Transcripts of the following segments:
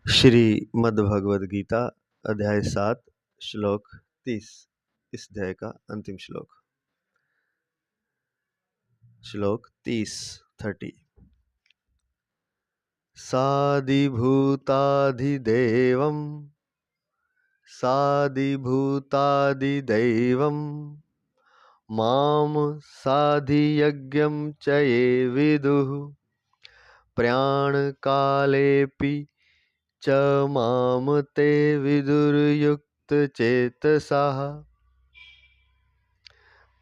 श्रीमद्भगवद गीता अध्याय 7 श्लोक 30। इस अध्याय का अंतिम श्लोक 30। साधिभूतादिदेवं माम साधियज्ञं च ये विदुः प्रयाणकालेऽपि च माम ते विदुर्युक्तचेतसः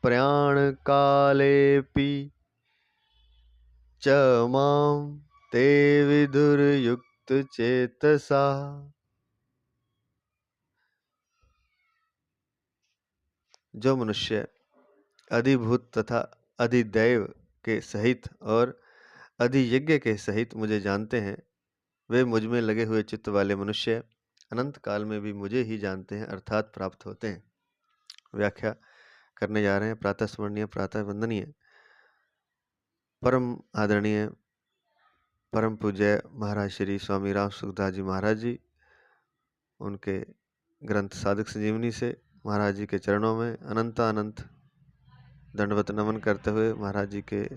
प्रयाणकालेऽपि च माम ते विदुर्युक्तचेतसः। जो मनुष्य अधिभूत तथा अधिदैव के सहित और अधियज्ञ के सहित मुझे जानते हैं, वे मुझ में लगे हुए चित्त वाले मनुष्य अनंत काल में भी मुझे ही जानते हैं अर्थात प्राप्त होते हैं। व्याख्या करने जा रहे हैं। प्रातः स्मरणीय, प्रातः वंदनीय, परम आदरणीय, परम पूज्य महाराज श्री स्वामी राम सुखदास जी महाराज जी, उनके ग्रंथ साधक संजीवनी से महाराज जी के चरणों में अनंत दंडवत नमन करते हुए महाराज जी के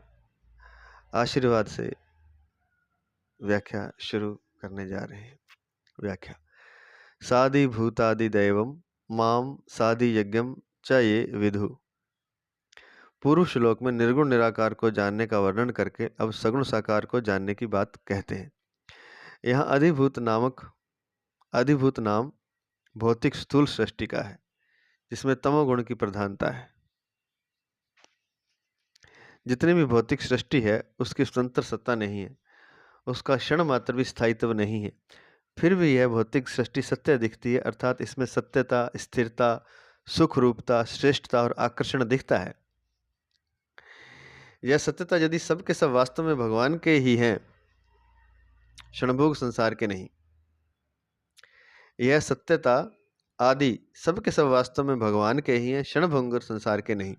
आशीर्वाद से व्याख्या शुरू करने जा रहे हैं। व्याख्या। साधि भूतादि दैवम माम साधि यज्ञम च ये विदु। पूर्व श्लोक में निर्गुण निराकार को जानने का वर्णन करके अब सगुण साकार को जानने की बात कहते हैं। यहाँ अधिभूत नाम भौतिक स्थूल सृष्टि का है, जिसमें तमोगुण की प्रधानता है। जितनी भी भौतिक सृष्टि है उसकी स्वतंत्र सत्ता नहीं है, उसका क्षण मात्र भी स्थायित्व नहीं है। फिर भी यह भौतिक सृष्टि सत्य दिखती है, अर्थात इसमें सत्यता, स्थिरता, सुख रूपता, श्रेष्ठता और आकर्षण दिखता है। यह सत्यता यदि सब के सब वास्तव में भगवान के ही हैं, क्षणभोग संसार के नहीं। यह सत्यता आदि सब के सब वास्तव में भगवान के ही हैं, क्षणभंगुर संसार के नहीं।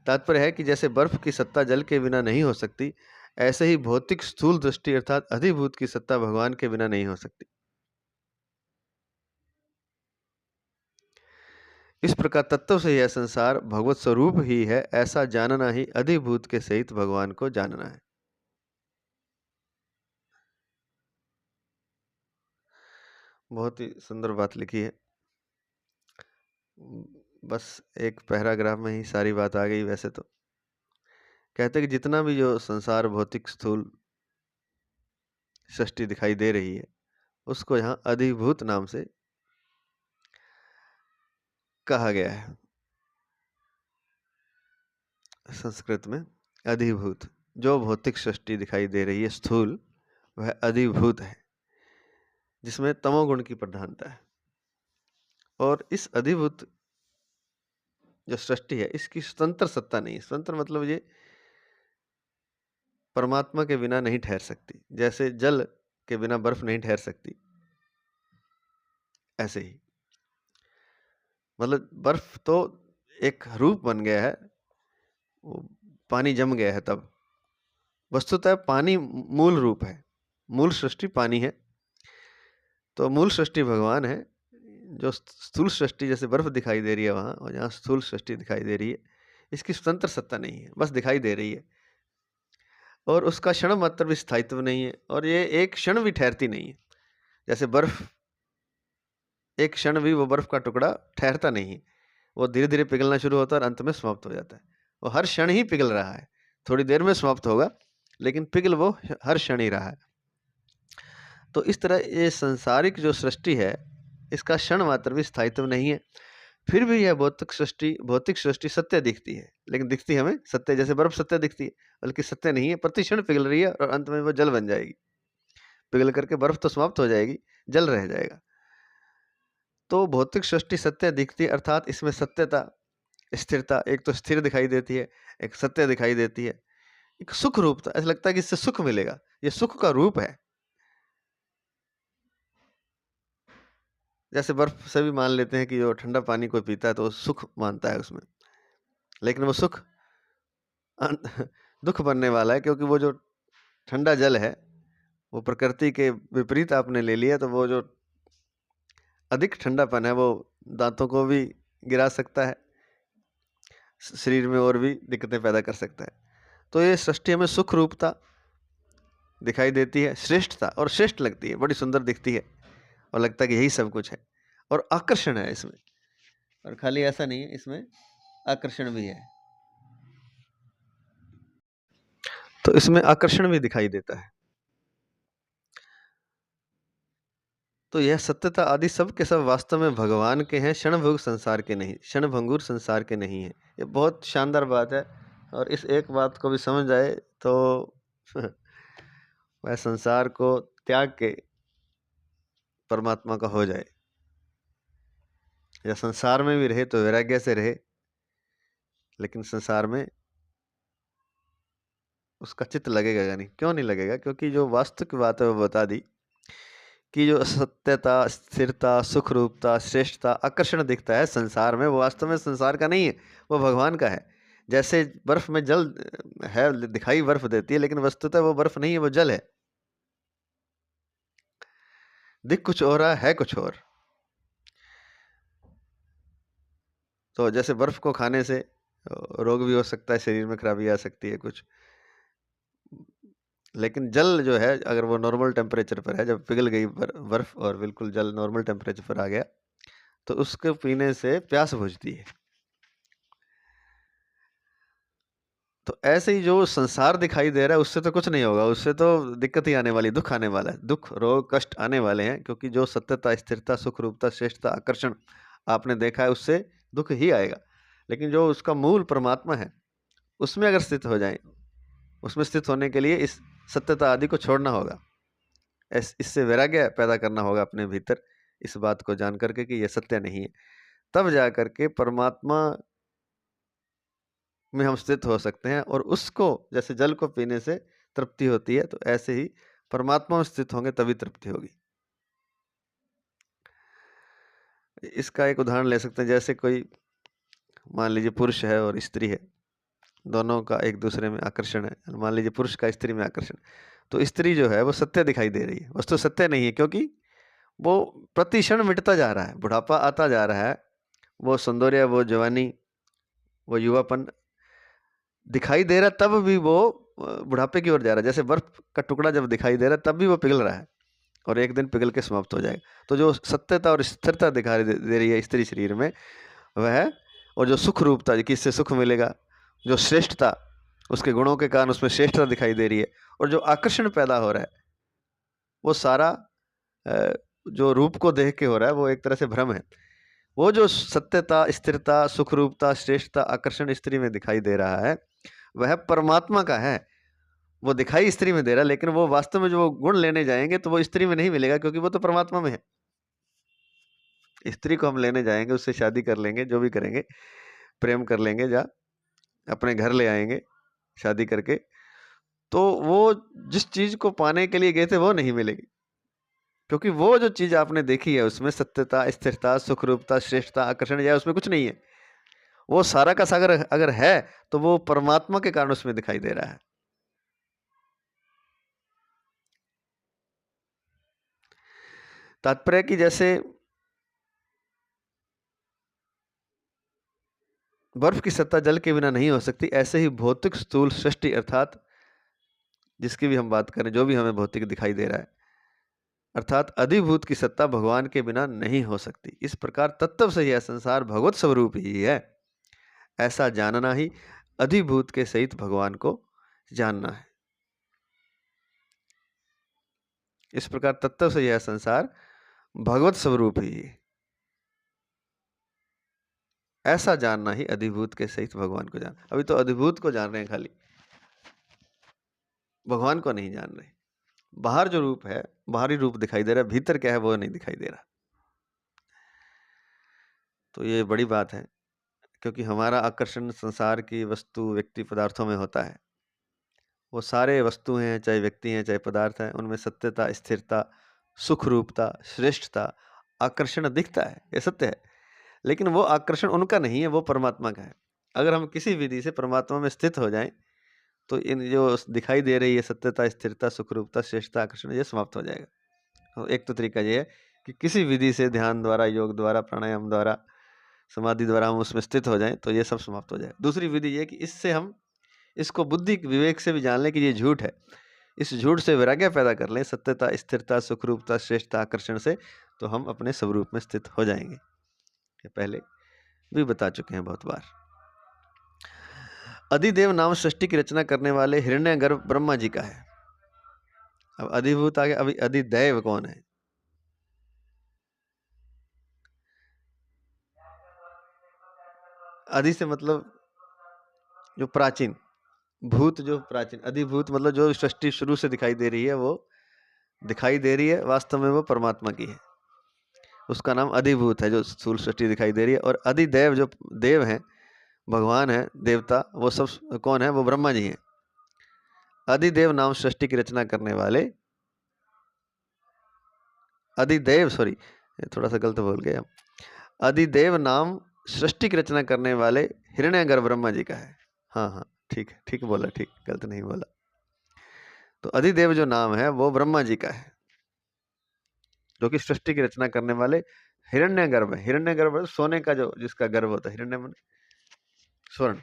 तात्पर्य है कि जैसे बर्फ की सत्ता जल के बिना नहीं हो सकती, ऐसे ही भौतिक स्थूल दृष्टि अर्थात अधिभूत की सत्ता भगवान के बिना नहीं हो सकती। इस प्रकार तत्व से यह संसार भगवत स्वरूप ही है, ऐसा जानना ही अधिभूत के सहित भगवान को जानना है। बहुत ही सुंदर बात लिखी है। बस एक पैराग्राफ में ही सारी बात आ गई। वैसे तो कहते कि जितना भी जो संसार भौतिक स्थूल सृष्टि दिखाई दे रही है, उसको यहाँ अधिभूत नाम से कहा गया है। संस्कृत में अधिभूत, जो भौतिक सृष्टि दिखाई दे रही है स्थूल, वह अधिभूत है, जिसमें तमोगुण की प्रधानता है। और इस अधिभूत जो सृष्टि है, इसकी स्वतंत्र सत्ता नहीं है। स्वतंत्र मतलब ये परमात्मा के बिना नहीं ठहर सकती। जैसे जल के बिना बर्फ नहीं ठहर सकती, ऐसे ही मतलब बर्फ तो एक रूप बन गया है, वो पानी जम गया है। तब वस्तुतः पानी मूल रूप है, मूल सृष्टि पानी है। तो मूल सृष्टि भगवान है। जो स्थूल सृष्टि जैसे बर्फ दिखाई दे रही है वहाँ, और यहाँ स्थूल सृष्टि दिखाई दे रही है, इसकी स्वतंत्र सत्ता नहीं है, बस दिखाई दे रही है। और उसका क्षण मात्र भी स्थायित्व नहीं है, और ये एक क्षण भी ठहरती नहीं है। जैसे बर्फ, एक क्षण भी वो बर्फ का टुकड़ा ठहरता नहीं है, वो धीरे धीरे पिघलना शुरू होता है और अंत में समाप्त हो जाता है। वो हर क्षण ही पिघल रहा है, थोड़ी देर में समाप्त होगा, लेकिन पिघल वो हर क्षण ही रहा है। तो इस तरह ये सांसारिक जो सृष्टि है, इसका क्षण मात्र भी स्थायित्व नहीं है। फिर भी यह भौतिक सृष्टि सत्य दिखती है, लेकिन दिखती हमें सत्य, जैसे बर्फ सत्य दिखती है, बल्कि सत्य नहीं है। प्रति क्षण पिघल रही है और अंत में वो जल बन जाएगी। पिघल करके बर्फ तो समाप्त हो जाएगी, जल रह जाएगा। तो भौतिक सृष्टि सत्य दिखती है, अर्थात इसमें सत्यता, स्थिरता, एक तो स्थिर दिखाई देती है, एक सत्य दिखाई देती है, एक सुख रूपता, ऐसा लगता है कि इससे सुख मिलेगा, ये सुख का रूप है। जैसे बर्फ से भी मान लेते हैं कि जो ठंडा पानी कोई पीता है तो वो सुख मानता है उसमें, लेकिन वो सुख दुख बनने वाला है, क्योंकि वो जो ठंडा जल है वो प्रकृति के विपरीत आपने ले लिया तो वो जो अधिक ठंडापन है वो दांतों को भी गिरा सकता है, शरीर में और भी दिक्कतें पैदा कर सकता है। तो ये सृष्टि हमें सुख रूपता दिखाई देती है, श्रेष्ठता, और श्रेष्ठ लगती है, बड़ी सुंदर दिखती है और लगता है कि यही सब कुछ है, और आकर्षण है इसमें। और खाली ऐसा नहीं है, इसमें आकर्षण भी है। तो इसमें आकर्षण भी दिखाई देता है। तो यह सत्यता आदि सब के सब वास्तव में भगवान के हैं, क्षणभंगुर संसार के नहीं, क्षणभंगुर संसार के नहीं है। ये बहुत शानदार बात है, और इस एक बात को भी समझ जाए तो वह संसार को त्याग के परमात्मा का हो जाए, या संसार में भी रहे तो वैराग्य से रहे, लेकिन संसार में उसका चित्त लगेगा नहीं। क्यों नहीं लगेगा? क्योंकि जो वास्तविक बात है वो बता दी कि जो सत्यता, स्थिरता, सुख रूपता, श्रेष्ठता, आकर्षण दिखता है संसार में, वो वास्तव में संसार का नहीं है, वो भगवान का है। जैसे बर्फ में जल है, दिखाई बर्फ देती है, लेकिन वस्तुतः वो बर्फ नहीं है, वो जल है। दिख कुछ और रहा है कुछ और। तो जैसे बर्फ को खाने से रोग भी हो सकता है, शरीर में खराबी आ सकती है कुछ, लेकिन जल जो है अगर वो नॉर्मल टेम्परेचर पर है, जब पिघल गई बर्फ और बिल्कुल जल नॉर्मल टेम्परेचर पर आ गया, तो उसके पीने से प्यास बुझती है। तो ऐसे ही जो संसार दिखाई दे रहा है उससे तो कुछ नहीं होगा, उससे तो दिक्कत ही आने वाली, दुख आने वाला है, दुख रोग कष्ट आने वाले हैं, क्योंकि जो सत्यता, स्थिरता, सुख रूपता, श्रेष्ठता, आकर्षण आपने देखा है उससे दुख ही आएगा। लेकिन जो उसका मूल परमात्मा है उसमें अगर स्थित हो जाए, उसमें स्थित होने के लिए इस सत्यता आदि को छोड़ना होगा, इससे वैराग्य पैदा करना होगा अपने भीतर, इस बात को जान करके कि यह सत्य नहीं है। तब जा करके परमात्मा में हम स्थित हो सकते हैं, और उसको जैसे जल को पीने से तृप्ति होती है, तो ऐसे ही परमात्मा में स्थित होंगे तभी तृप्ति होगी। इसका एक उदाहरण ले सकते हैं, जैसे कोई मान लीजिए पुरुष है और स्त्री है, दोनों का एक दूसरे में आकर्षण है। मान लीजिए पुरुष का स्त्री में आकर्षण, तो स्त्री जो है वो सत्य दिखाई दे रही है, वस्तु सत्य नहीं है, क्योंकि वो प्रति क्षण मिटता जा रहा है, बुढ़ापा आता जा रहा है, वो सौंदर्य, वो जवानी, वो युवापन दिखाई दे रहा है, तब भी वो बुढ़ापे की ओर जा रहा है। जैसे बर्फ का टुकड़ा जब दिखाई दे रहा है तब भी वो पिघल रहा है, और एक दिन पिघल के समाप्त हो जाएगा। तो जो सत्यता और स्थिरता दिखाई दे रही है स्त्री शरीर में, वह, और जो सुख रूपता कि इससे सुख मिलेगा, जो श्रेष्ठता, उसके गुणों के कारण उसमें श्रेष्ठता दिखाई दे रही है, और जो आकर्षण पैदा हो रहा है, वो सारा जो रूप को देख के हो रहा है, वो एक तरह से भ्रम है। वो जो सत्यता, स्थिरता, सुख रूपता, श्रेष्ठता, आकर्षण स्त्री में दिखाई दे रहा है, वह परमात्मा का है। वो दिखाई स्त्री में दे रहा है, लेकिन वो वास्तव में जो गुण लेने जाएंगे तो वो स्त्री में नहीं मिलेगा, क्योंकि वो तो परमात्मा में है। स्त्री को हम लेने जाएंगे, उससे शादी कर लेंगे, जो भी करेंगे, प्रेम कर लेंगे, या अपने घर ले आएंगे शादी करके, तो वो जिस चीज को पाने के लिए गए थे वो नहीं मिलेगी, क्योंकि वो जो चीज आपने देखी है उसमें सत्यता, स्थिरता, सुखरूपता, श्रेष्ठता, आकर्षण, या उसमें कुछ नहीं है। वो सारा का सागर अगर है तो वो परमात्मा के कारण उसमें दिखाई दे रहा है। तात्पर्य कि जैसे बर्फ की सत्ता जल के बिना नहीं हो सकती, ऐसे ही भौतिक स्थूल सृष्टि, अर्थात जिसकी भी हम बात करें, जो भी हमें भौतिक दिखाई दे रहा है, अर्थात अधिभूत की सत्ता भगवान के बिना नहीं हो सकती। इस प्रकार तत्व से यह संसार भगवत स्वरूप ही है, ऐसा जानना ही अधिभूत के सहित भगवान को जानना है। इस प्रकार तत्व से यह संसार भगवत स्वरूप ही है, ऐसा जानना ही अधिभूत के सहित भगवान को जान। अभी तो अधिभूत को जान रहे हैं, खाली भगवान को नहीं जान रहे। बाहर जो रूप है, बाहरी रूप दिखाई दे रहा है, भीतर क्या है वो नहीं दिखाई दे रहा। तो ये बड़ी बात है, क्योंकि हमारा आकर्षण संसार की वस्तु, व्यक्ति, पदार्थों में होता है। वो सारे वस्तु हैं, चाहे व्यक्ति हैं, चाहे पदार्थ हैं, उनमें सत्यता, स्थिरता, सुख रूपता, श्रेष्ठता, आकर्षण दिखता है, ये सत्य है। लेकिन वो आकर्षण उनका नहीं है, वो परमात्मा का है। अगर हम किसी विधि से परमात्मा में स्थित हो जाएं तो इन जो दिखाई दे रही है सत्यता, स्थिरता, सुखरूपता, श्रेष्ठता, आकर्षण, ये समाप्त हो जाएगा। तो एक तो तरीका ये है कि किसी विधि से ध्यान द्वारा, योग द्वारा, प्राणायाम द्वारा, समाधि द्वारा हम उसमें स्थित हो जाएं तो ये सब समाप्त हो जाए। दूसरी विधि ये कि इससे हम इसको बुद्धि विवेक से भी जान लें कि ये झूठ है, इस झूठ से वैराग्य पैदा कर लें सत्यता, स्थिरता, सुखरूपता, श्रेष्ठता, आकर्षण से, तो हम अपने स्वरूप में स्थित हो जाएंगे। ये पहले भी बता चुके हैं बहुत बार। अधिदेव नाम सृष्टि की रचना करने वाले हिरण्यगर्भ ब्रह्मा जी का है। अब अधिभूत आ गया, अभी अधिदैव कौन है? अधि से मतलब जो प्राचीन, भूत जो प्राचीन, अधिभूत मतलब जो सृष्टि शुरू से दिखाई दे रही है, वो दिखाई दे रही है, वास्तव में वो परमात्मा की है, उसका नाम अधिभूत है जो स्थूल सृष्टि दिखाई दे रही है। और अधिदेव जो देव हैं, भगवान है, देवता, वो सब कौन है? वो ब्रह्मा जी हैं। अधिदेव नाम सृष्टि की रचना करने वाले, अधिदेव, सॉरी थोड़ा सा गलत बोल गए हम, अधिदेव नाम सृष्टि की रचना करने वाले हिरण्यगर्भ ब्रह्मा जी का है। हाँ हाँ, ठीक है, ठीक बोला, ठीक, गलत नहीं बोला। तो अधिदेव जो नाम है वो ब्रह्मा जी का है, जो कि सृष्टि की रचना करने वाले हिरण्यगर्भ है। हिरण्यगर्भ सोने का जो जिसका गर्भ होता है, हिरण्य मन स्वर्ण।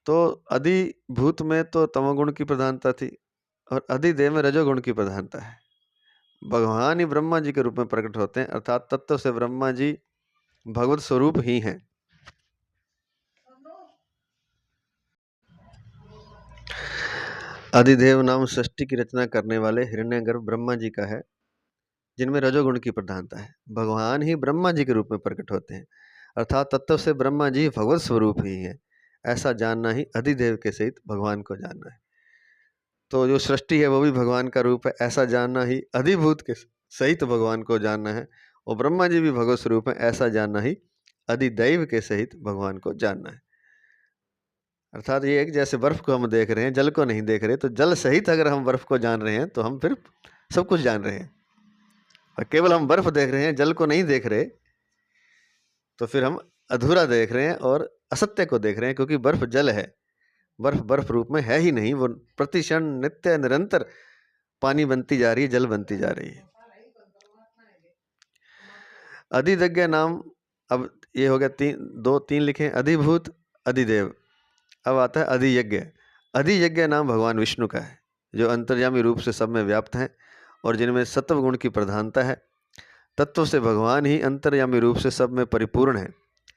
तो अधिभूत में तो तमोगुण की प्रधानता थी और अधिदेव में रजोगुण की प्रधानता है। भगवान ही ब्रह्मा जी के रूप में प्रकट होते हैं, अर्थात तत्व से ब्रह्मा जी भगवत स्वरूप ही हैं। अधिदेव नाम सृष्टि की रचना करने वाले हिरण्यगर्भ ब्रह्मा जी का है, जिनमें रजोगुण की प्रधानता है। भगवान ही ब्रह्मा जी के रूप में प्रकट होते हैं, अर्थात तत्व से ब्रह्मा जी भगवत स्वरूप ही है। ऐसा जानना ही अधिदेव के सहित भगवान को जानना है। तो जो सृष्टि है वो भी भगवान का रूप है, ऐसा जानना ही अधिभूत के सहित भगवान को जानना है। और ब्रह्मा जी भी भगवत स्वरूप है, ऐसा जानना ही अधिदैव के सहित भगवान को जानना है। अर्थात ये है कि जैसे बर्फ को हम देख रहे हैं, जल को नहीं देख रहे, तो जल सहित अगर हम बर्फ को जान रहे हैं तो हम फिर सब कुछ जान रहे हैं। और केवल हम बर्फ देख रहे हैं, जल को नहीं देख रहे, तो फिर हम अधूरा देख रहे हैं और असत्य को देख रहे हैं, क्योंकि बर्फ जल है, बर्फ बर्फ रूप में है ही नहीं, वो प्रतिक्षण नित्य निरंतर पानी बनती जा रही है, जल बनती जा रही है। अधिदज्ञ नाम, अब ये हो गया तीन लिखे, अधिभूत, अधिदेव। अब आता है अधियज्ञ। अधियज्ञ नाम भगवान विष्णु का है, जो अंतर्यामी रूप से सब में व्याप्त हैं और जिनमें सत्व गुण की प्रधानता है। तत्व से भगवान ही अंतर्यामी रूप से सब में परिपूर्ण है,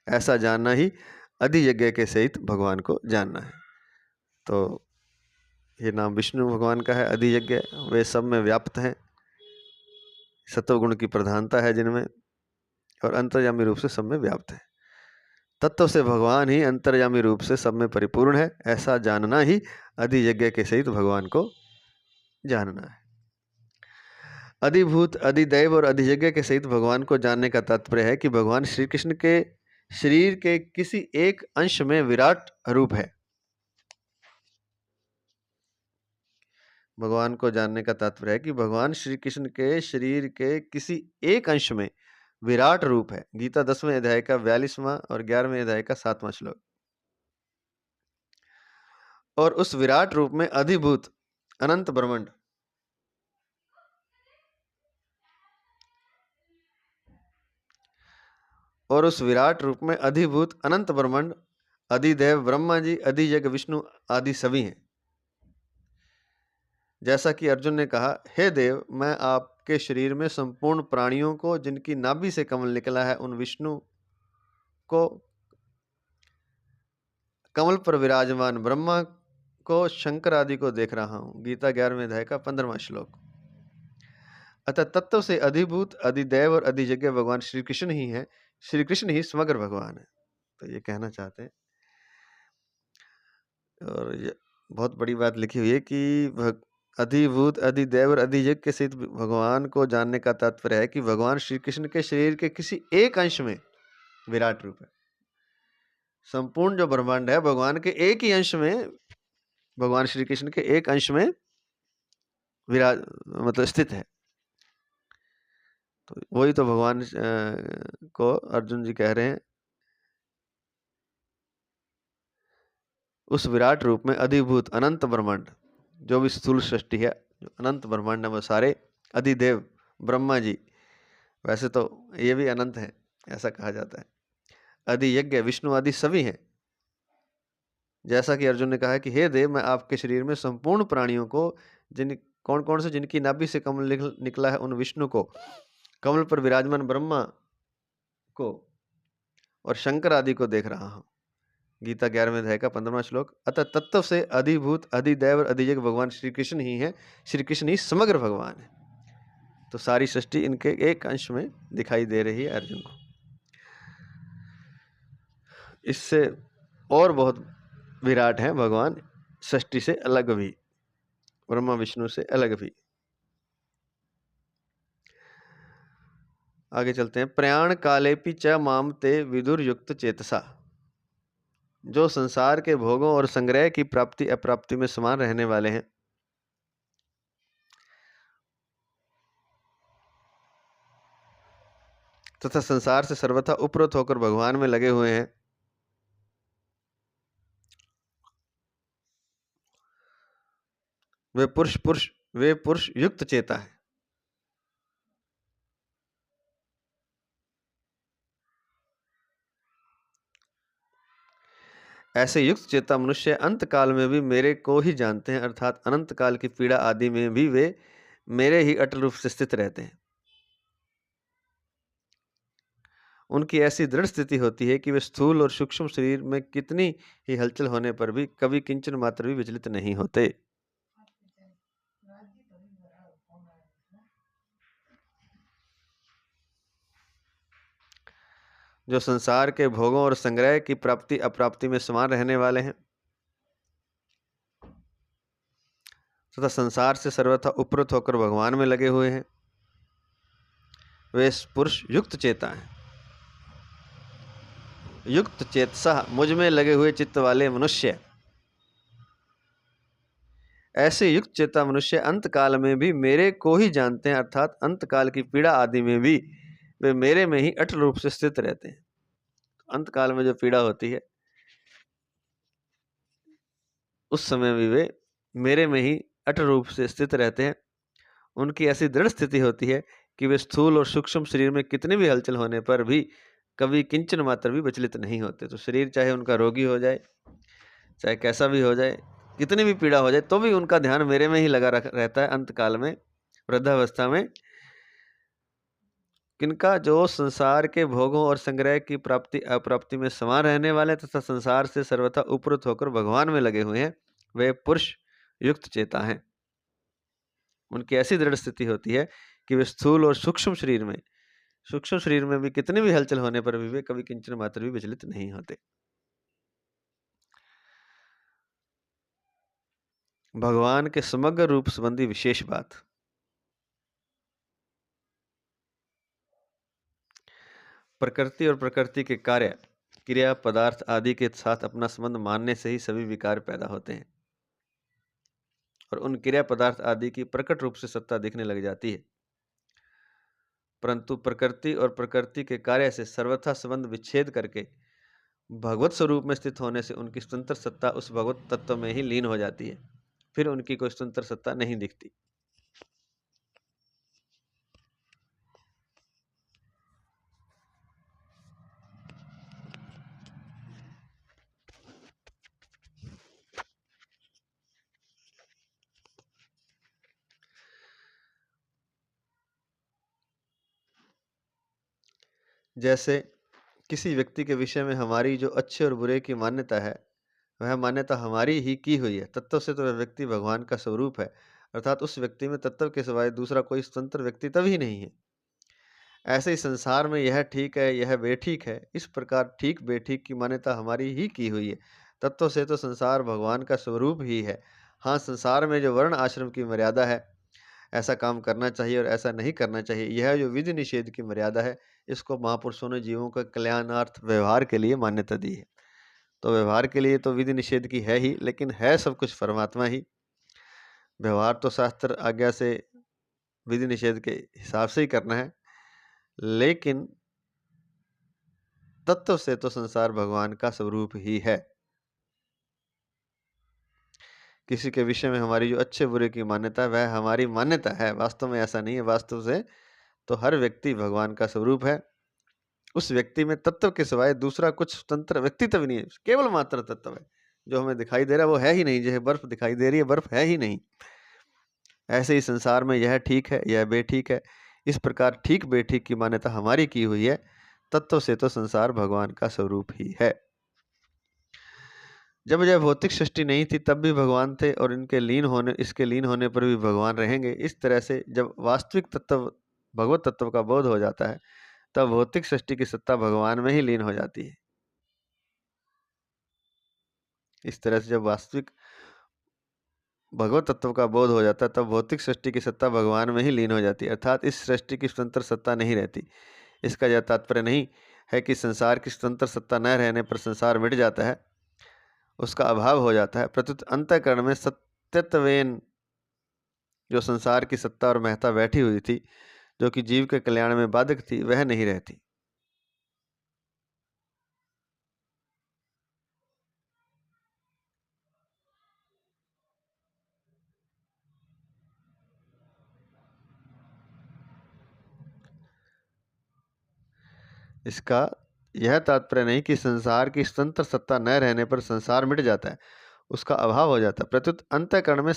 ऐसा जानना ही अधियज्ञ के सहित भगवान को जानना है। तो ये नाम विष्णु भगवान का है, अधियज्ञ, वे सब में व्याप्त हैं, सत्व गुण की प्रधानता है जिनमें, और अंतर्यामी रूप से सब में व्याप्त है। तत्व से भगवान ही अंतर्यामी रूप से सब में परिपूर्ण है, ऐसा जानना ही अधियज्ञ के सहित भगवान को जानना है। अधिभूत, अधिदैव और अधियज्ञ के सहित भगवान को जानने का तात्पर्य है कि भगवान श्री कृष्ण के शरीर के किसी एक अंश में विराट रूप है। भगवान को जानने का तात्पर्य है कि भगवान श्री कृष्ण के शरीर के किसी एक अंश में विराट रूप है। गीता 10वें अध्याय का 42वां और 11वें अध्याय का 7वां श्लोक। और उस विराट रूप में अधिभूत अनंत ब्रह्मांड, और उस विराट रूप में अधिभूत अनंत ब्रह्मांड, अधिदेव ब्रह्मा जी, अधियज्ञ विष्णु आदि सभी हैं। जैसा कि अर्जुन ने कहा, हे देव, मैं आपके शरीर में संपूर्ण प्राणियों को, जिनकी नाभि से कमल निकला है, उन विष्णु को, कमल पर विराजमान ब्रह्मा को, शंकर आदि को देख रहा हूं। गीता 11वें अध्याय का 15वां श्लोक। अतः तत्व से अधिभूत, अधिदैव और अधियज्ञ भगवान श्री कृष्ण ही है। श्री कृष्ण ही समग्र भगवान है। तो ये कहना चाहते हैं, और ये बहुत बड़ी बात लिखी हुई है कि अधिभूत, अधिदैव और अधियज्ञ के सहित भगवान को जानने का तात्पर्य है कि भगवान श्री कृष्ण के शरीर के किसी एक अंश में विराट रूप है। संपूर्ण जो ब्रह्मांड है भगवान के एक ही अंश में, भगवान श्री कृष्ण के एक अंश में विराज मतलब स्थित है। तो वही तो भगवान को अर्जुन जी कह रहे हैं उस विराट रूप में अधिभूत अनंत ब्रह्मांड, जो भी स्थूल सृष्टि है, जो अनंत ब्रह्मांड है, वो सारे अधिदेव ब्रह्मा जी, वैसे तो ये भी अनंत है ऐसा कहा जाता है, आदि यज्ञ विष्णु आदि सभी हैं। जैसा कि अर्जुन ने कहा है कि हे देव, मैं आपके शरीर में संपूर्ण प्राणियों को, जिन कौन कौन से जिनकी नाभि से कमल निकला है, उन विष्णु को, कमल पर विराजमान ब्रह्मा को और शंकर आदि को देख रहा हूँ। गीता 11वें अध्याय का 15वां श्लोक। अतः तत्व से अधिभूत अधिदैव और अधिजग भगवान श्री कृष्ण ही है, श्री कृष्ण ही समग्र भगवान है। तो सारी सृष्टि इनके एक अंश में दिखाई दे रही है अर्जुन को। इससे और बहुत विराट हैं भगवान, सृष्टि से अलग भी, ब्रह्मा विष्णु से अलग भी। आगे चलते हैं। प्रयाण कालेपि च माम ते विदुर युक्त चेतसा, जो संसार के भोगों और संग्रह की प्राप्ति अप्राप्ति में समान रहने वाले हैं तथा संसार से सर्वथा उपरत होकर भगवान में लगे हुए हैं, वे पुरुष युक्त चेता है। ऐसे युक्त चेता मनुष्य अंत काल में भी मेरे को ही जानते हैं, अर्थात अनंत काल की पीड़ा आदि में भी वे मेरे ही अटल रूप से स्थित रहते हैं। उनकी ऐसी दृढ़ स्थिति होती है कि वे स्थूल और सूक्ष्म शरीर में कितनी ही हलचल होने पर भी कभी किंचन मात्र भी विचलित नहीं होते। जो संसार के भोगों और संग्रह की प्राप्ति अप्राप्ति में समान रहने वाले हैं तथा संसार से सर्वथा उपरत होकर भगवान में लगे हुए हैं, वे पुरुष युक्त चेता हैं। युक्त चेतसा, मुझ में लगे हुए चित्त वाले मनुष्य। ऐसे युक्त चेता मनुष्य अंत काल में भी मेरे को ही जानते हैं, अर्थात अंत काल की पीड़ा आदि में भी वे मेरे में ही अटल रूप से स्थित रहते हैं। अंत काल में जो पीड़ा होती है उस समय भी वे मेरे में ही अटल रूप से स्थित रहते हैं। उनकी ऐसी दृढ़ स्थिति होती है कि वे स्थूल और सूक्ष्म शरीर में कितने भी हलचल होने पर भी कभी किंचन मात्र भी विचलित नहीं होते। तो शरीर चाहे उनका रोगी हो जाए, चाहे कैसा भी हो जाए, कितनी भी पीड़ा हो जाए, तो भी उनका ध्यान मेरे में ही लगा रहता है अंत काल में, वृद्धावस्था में। किनका? जो संसार के भोगों और संग्रह की प्राप्ति अप्राप्ति में समान रहने वाले तथा संसार से सर्वथा उपरत होकर भगवान में लगे हुए हैं, वे पुरुष युक्त चेता हैं। उनकी ऐसी दृढ़ स्थिति होती है कि वे स्थूल और सूक्ष्म शरीर में भी कितनी भी हलचल होने पर भी वे कभी किंचन मात्र भी विचलित नहीं होते। भगवान के समग्र रूप संबंधी विशेष बात। प्रकृति और प्रकृति के कार्य, क्रिया, पदार्थ आदि के साथ अपना संबंध मानने से ही सभी विकार पैदा होते हैं और उन क्रिया पदार्थ आदि की प्रकट रूप से सत्ता दिखने लग जाती है। परंतु प्रकृति और प्रकृति के कार्य से सर्वथा संबंध विच्छेद करके भगवत स्वरूप में स्थित होने से उनकी स्वतंत्र सत्ता उस भगवत तत्व में ही लीन हो जाती है, फिर उनकी कोई स्वतंत्र सत्ता नहीं दिखती। जैसे किसी व्यक्ति के विषय में हमारी जो अच्छे और बुरे की मान्यता है, वह मान्यता हमारी ही की हुई है। तत्व से तो वह व्यक्ति भगवान का स्वरूप है, अर्थात उस व्यक्ति में तत्व के सिवाय दूसरा कोई स्वतंत्र व्यक्ति तभी नहीं है। ऐसे ही संसार में यह ठीक है, यह बेठीक है, इस प्रकार ठीक बेठीक की मान्यता हमारी ही की हुई है। तत्व से तो संसार भगवान का स्वरूप ही है। हाँ, संसार में जो वर्ण आश्रम की मर्यादा है, ऐसा काम करना चाहिए और ऐसा नहीं करना चाहिए, यह जो विधि निषेध की मर्यादा है, इसको महापुरुषों ने जीवों के कल्याणार्थ व्यवहार के लिए मान्यता दी है। तो व्यवहार के लिए तो विधि निषेध की है ही, लेकिन है सब कुछ परमात्मा ही। व्यवहार तो शास्त्र आज्ञा से विधि निषेध के हिसाब से ही करना है, लेकिन तत्व से तो संसार भगवान का स्वरूप ही है। किसी के विषय में हमारी जो अच्छे बुरे की मान्यता है वह हमारी मान्यता है, वास्तव में ऐसा नहीं है। वास्तव से तो हर व्यक्ति भगवान का स्वरूप है। उस व्यक्ति में तत्व के सिवाय दूसरा कुछ स्वतंत्र व्यक्तित्व ही नहीं है, केवल मात्र तत्व है। जो हमें दिखाई दे रहा है वो है ही नहीं, जैसे बर्फ दिखाई दे रही है, बर्फ है ही नहीं। ऐसे ही संसार में यह ठीक है, यह बेठीक है, इस प्रकार ठीक बेठीक की मान्यता हमारी की हुई है। तत्व से तो संसार भगवान का स्वरूप ही है। जब यह भौतिक सृष्टि नहीं थी तब भी भगवान थे, और इसके लीन होने पर भी भगवान रहेंगे। इस तरह से जब वास्तविक तत्व भगवत तत्व का बोध हो जाता है तब भौतिक सृष्टि की सत्ता भगवान में ही लीन हो जाती है। इस तरह से जब वास्तविक भगवत तत्व का बोध हो जाता है तब भौतिक सृष्टि की सत्ता भगवान में ही लीन हो जाती है, अर्थात इस सृष्टि की स्वतंत्र सत्ता नहीं रहती। इसका यह तात्पर्य नहीं है कि संसार की स्वतंत्र सत्ता न रहने पर संसार मिट जाता है, उसका अभाव हो जाता है। प्रत्युत अंतःकरण में सत्यत्वेन जो संसार की सत्ता और महत्ता बैठी हुई थी, जो कि जीव के कल्याण में बाधक थी, वह नहीं रहती। इसका यह तात्पर्य नहीं कि संसार की स्वतंत्र सत्ता न रहने पर संसार मिट जाता है, उसका अभाव हो जाता है। प्रत्युत अंतःकरण में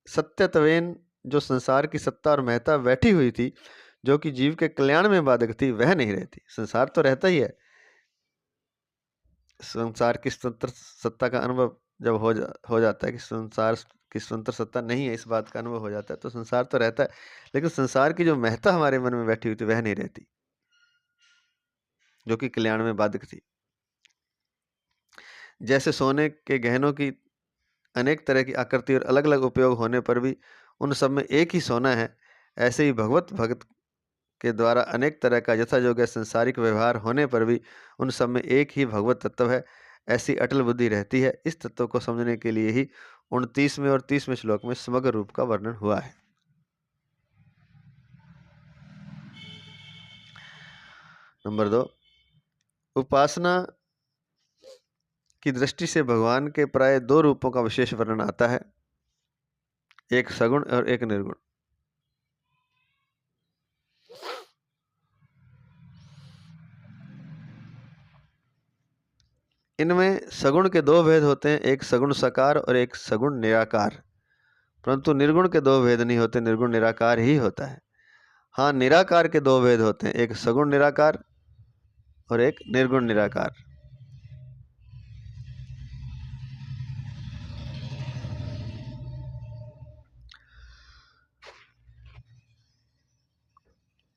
सत्यत्वेन जो संसार की सत्ता और महत्ता बैठी हुई थी, जो कि जीव के कल्याण में बाधक थी, वह नहीं रहती। संसार तो रहता ही है, संसार की स्वतंत्र सत्ता का अनुभव जब हो जाता है कि संसार की स्वतंत्र सत्ता नहीं है, इस बात का अनुभव हो जाता है, तो संसार तो रहता है, लेकिन संसार की जो महत्ता हमारे मन में बैठी हुई थी वह नहीं रहती, जो कि कल्याण में बाधक थी। जैसे सोने के गहनों की अनेक तरह की आकृति और अलग अलग उपयोग होने पर भी उन सब में एक ही सोना है, ऐसे ही भगवत भक्त के द्वारा अनेक तरह का यथा योग्य सांसारिक व्यवहार होने पर भी उन सब में एक ही भगवत तत्व है, ऐसी अटल बुद्धि रहती है। इस तत्व को समझने के लिए ही 29वें और 30वें श्लोक में समग्र रूप का वर्णन हुआ है। नंबर 2, उपासना की दृष्टि से भगवान के प्राय 2 रूपों का विशेष वर्णन आता है, एक सगुण और एक निर्गुण। इनमें सगुण के 2 भेद होते हैं, एक सगुण साकार और एक सगुण निराकार। परंतु निर्गुण के 2 भेद नहीं होते, निर्गुण निराकार ही होता है। हाँ, निराकार के 2 भेद होते हैं, एक सगुण निराकार और एक निर्गुण निराकार।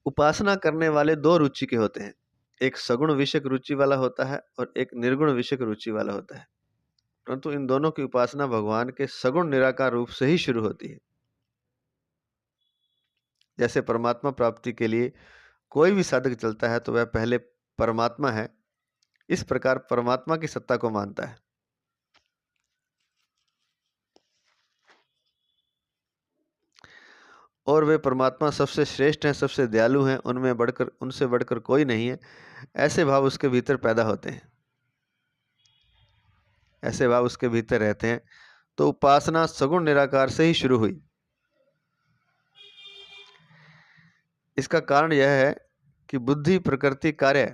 उपासना करने वाले 2 रुचि के होते हैं, एक सगुण विषयक रुचि वाला होता है और एक निर्गुण विषयक रुचि वाला होता है। परंतु इन दोनों की उपासना भगवान के सगुण निराकार रूप से ही शुरू होती है। जैसे परमात्मा प्राप्ति के लिए कोई भी साधक चलता है तो वह पहले परमात्मा है, इस प्रकार परमात्मा की सत्ता को मानता है। और वे परमात्मा सबसे श्रेष्ठ हैं, सबसे दयालु हैं, उनसे बढ़कर कोई नहीं है, ऐसे भाव उसके भीतर पैदा होते हैं, ऐसे भाव उसके भीतर रहते हैं। तो उपासना सगुण निराकार से ही शुरू हुई। इसका कारण यह है कि बुद्धि प्रकृति कार्य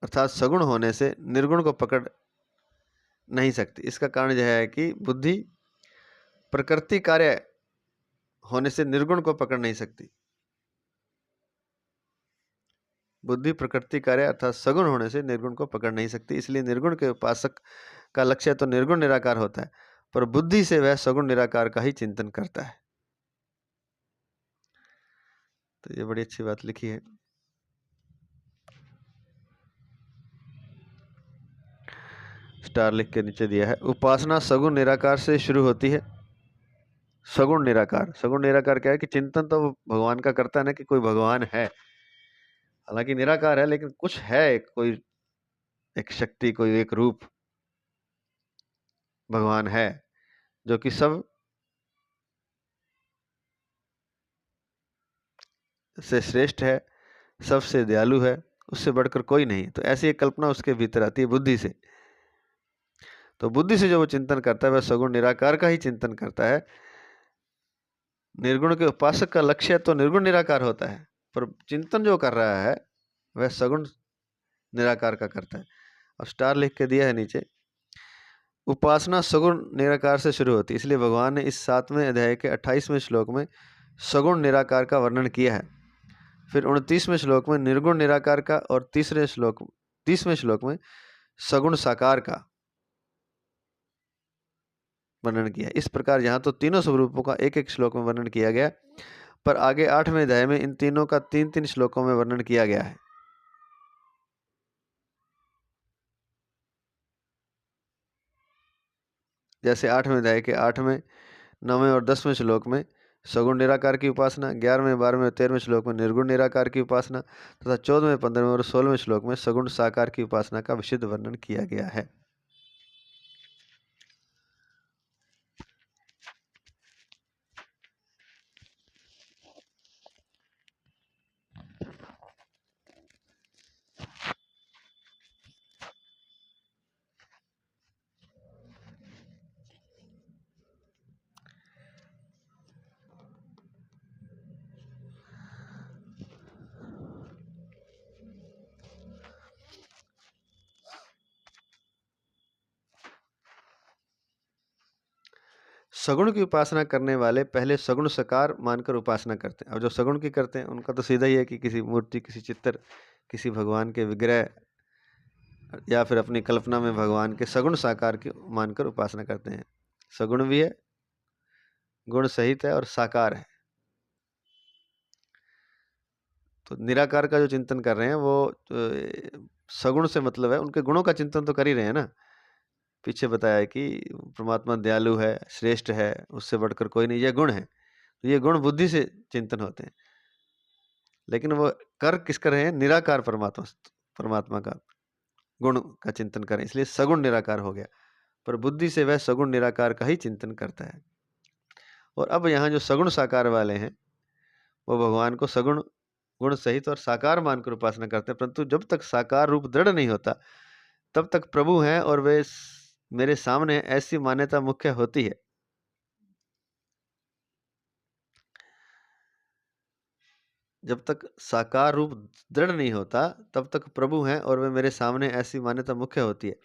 अर्थात सगुण होने से निर्गुण को पकड़ नहीं सकती। इसका कारण यह है कि बुद्धि प्रकृति कार्य होने से निर्गुण को पकड़ नहीं सकती। बुद्धि प्रकृति कार्य अर्थात सगुण होने से निर्गुण को पकड़ नहीं सकती, इसलिए निर्गुण के उपासक का लक्ष्य तो निर्गुण निराकार होता है, पर बुद्धि से वह सगुण निराकार का ही चिंतन करता है। तो ये बड़ी अच्छी बात लिखी है। स्टार लिख के नीचे दिया है, उपासना सगुण निराकार से शुरू होती है। सगुण निराकार क्या है कि चिंतन तो भगवान का करता है ना, कि कोई भगवान है, हालांकि निराकार है लेकिन कुछ है, कोई एक शक्ति, कोई एक रूप भगवान है, जो कि सब से श्रेष्ठ है, सबसे दयालु है, उससे बढ़कर कोई नहीं। तो ऐसी एक कल्पना उसके भीतर आती है बुद्धि से। तो बुद्धि से जो वो चिंतन करता है वह सगुण निराकार का ही चिंतन करता है। निर्गुण के उपासक का लक्ष्य तो निर्गुण निराकार होता है, पर चिंतन जो कर रहा है वह सगुण निराकार का करता है। अब स्टार लिख के दिया है नीचे। उपासना सगुण निराकार से शुरू होती है, इसलिए भगवान ने इस 7वें अध्याय के 28वें श्लोक में सगुण निराकार का वर्णन किया है। फिर 29वें श्लोक में निर्गुण निराकार का और 30वें श्लोक में सगुण साकार का वर्णन किया। इस प्रकार यहाँ तो तीनों स्वरूपों का एक एक श्लोक में वर्णन किया गया, पर आगे 8वें अध्याय में इन तीनों का 3-3 श्लोकों में वर्णन किया गया है। जैसे 8वें अध्याय के 8वें, 9वें और 10वें श्लोक में सगुण निराकार की उपासना, 11वें, 12वें और 13वें श्लोक में निर्गुण निराकार की उपासना तथा 14वें, 15वें और 16वें श्लोक में सगुण साकार की उपासना का विशद वर्णन किया गया है। सगुण की उपासना करने वाले पहले सगुण साकार मानकर उपासना करते हैं। अब जो सगुण की करते हैं उनका तो सीधा ही है कि किसी मूर्ति, किसी चित्र, किसी भगवान के विग्रह या फिर अपनी कल्पना में भगवान के सगुण साकार की मानकर उपासना करते हैं। सगुण भी है, गुण सहित है और साकार है। तो निराकार का जो चिंतन कर रहे हैं वो सगुण से मतलब है, उनके गुणों का चिंतन तो कर ही रहे हैं ना। पीछे बताया है कि परमात्मा दयालु है, श्रेष्ठ है, उससे बढ़कर कोई नहीं, ये गुण है। तो ये गुण बुद्धि से चिंतन होते हैं, लेकिन वो कर किसका रहे हैं? निराकार परमात्मा का गुण का चिंतन करें, इसलिए सगुण निराकार हो गया। पर बुद्धि से वह सगुण निराकार का ही चिंतन करता है। और अब यहाँ जो सगुण साकार वाले हैं वो भगवान को सगुण गुण सहित और साकार मानकर उपासना करते हैं, परंतु जब तक साकार रूप दृढ़ नहीं होता तब तक प्रभु हैं और वे मेरे सामने, ऐसी मान्यता मुख्य होती है। जब तक साकार रूप दृढ़ नहीं होता तब तक प्रभु हैं और वे मेरे सामने, ऐसी मान्यता मुख्य होती है।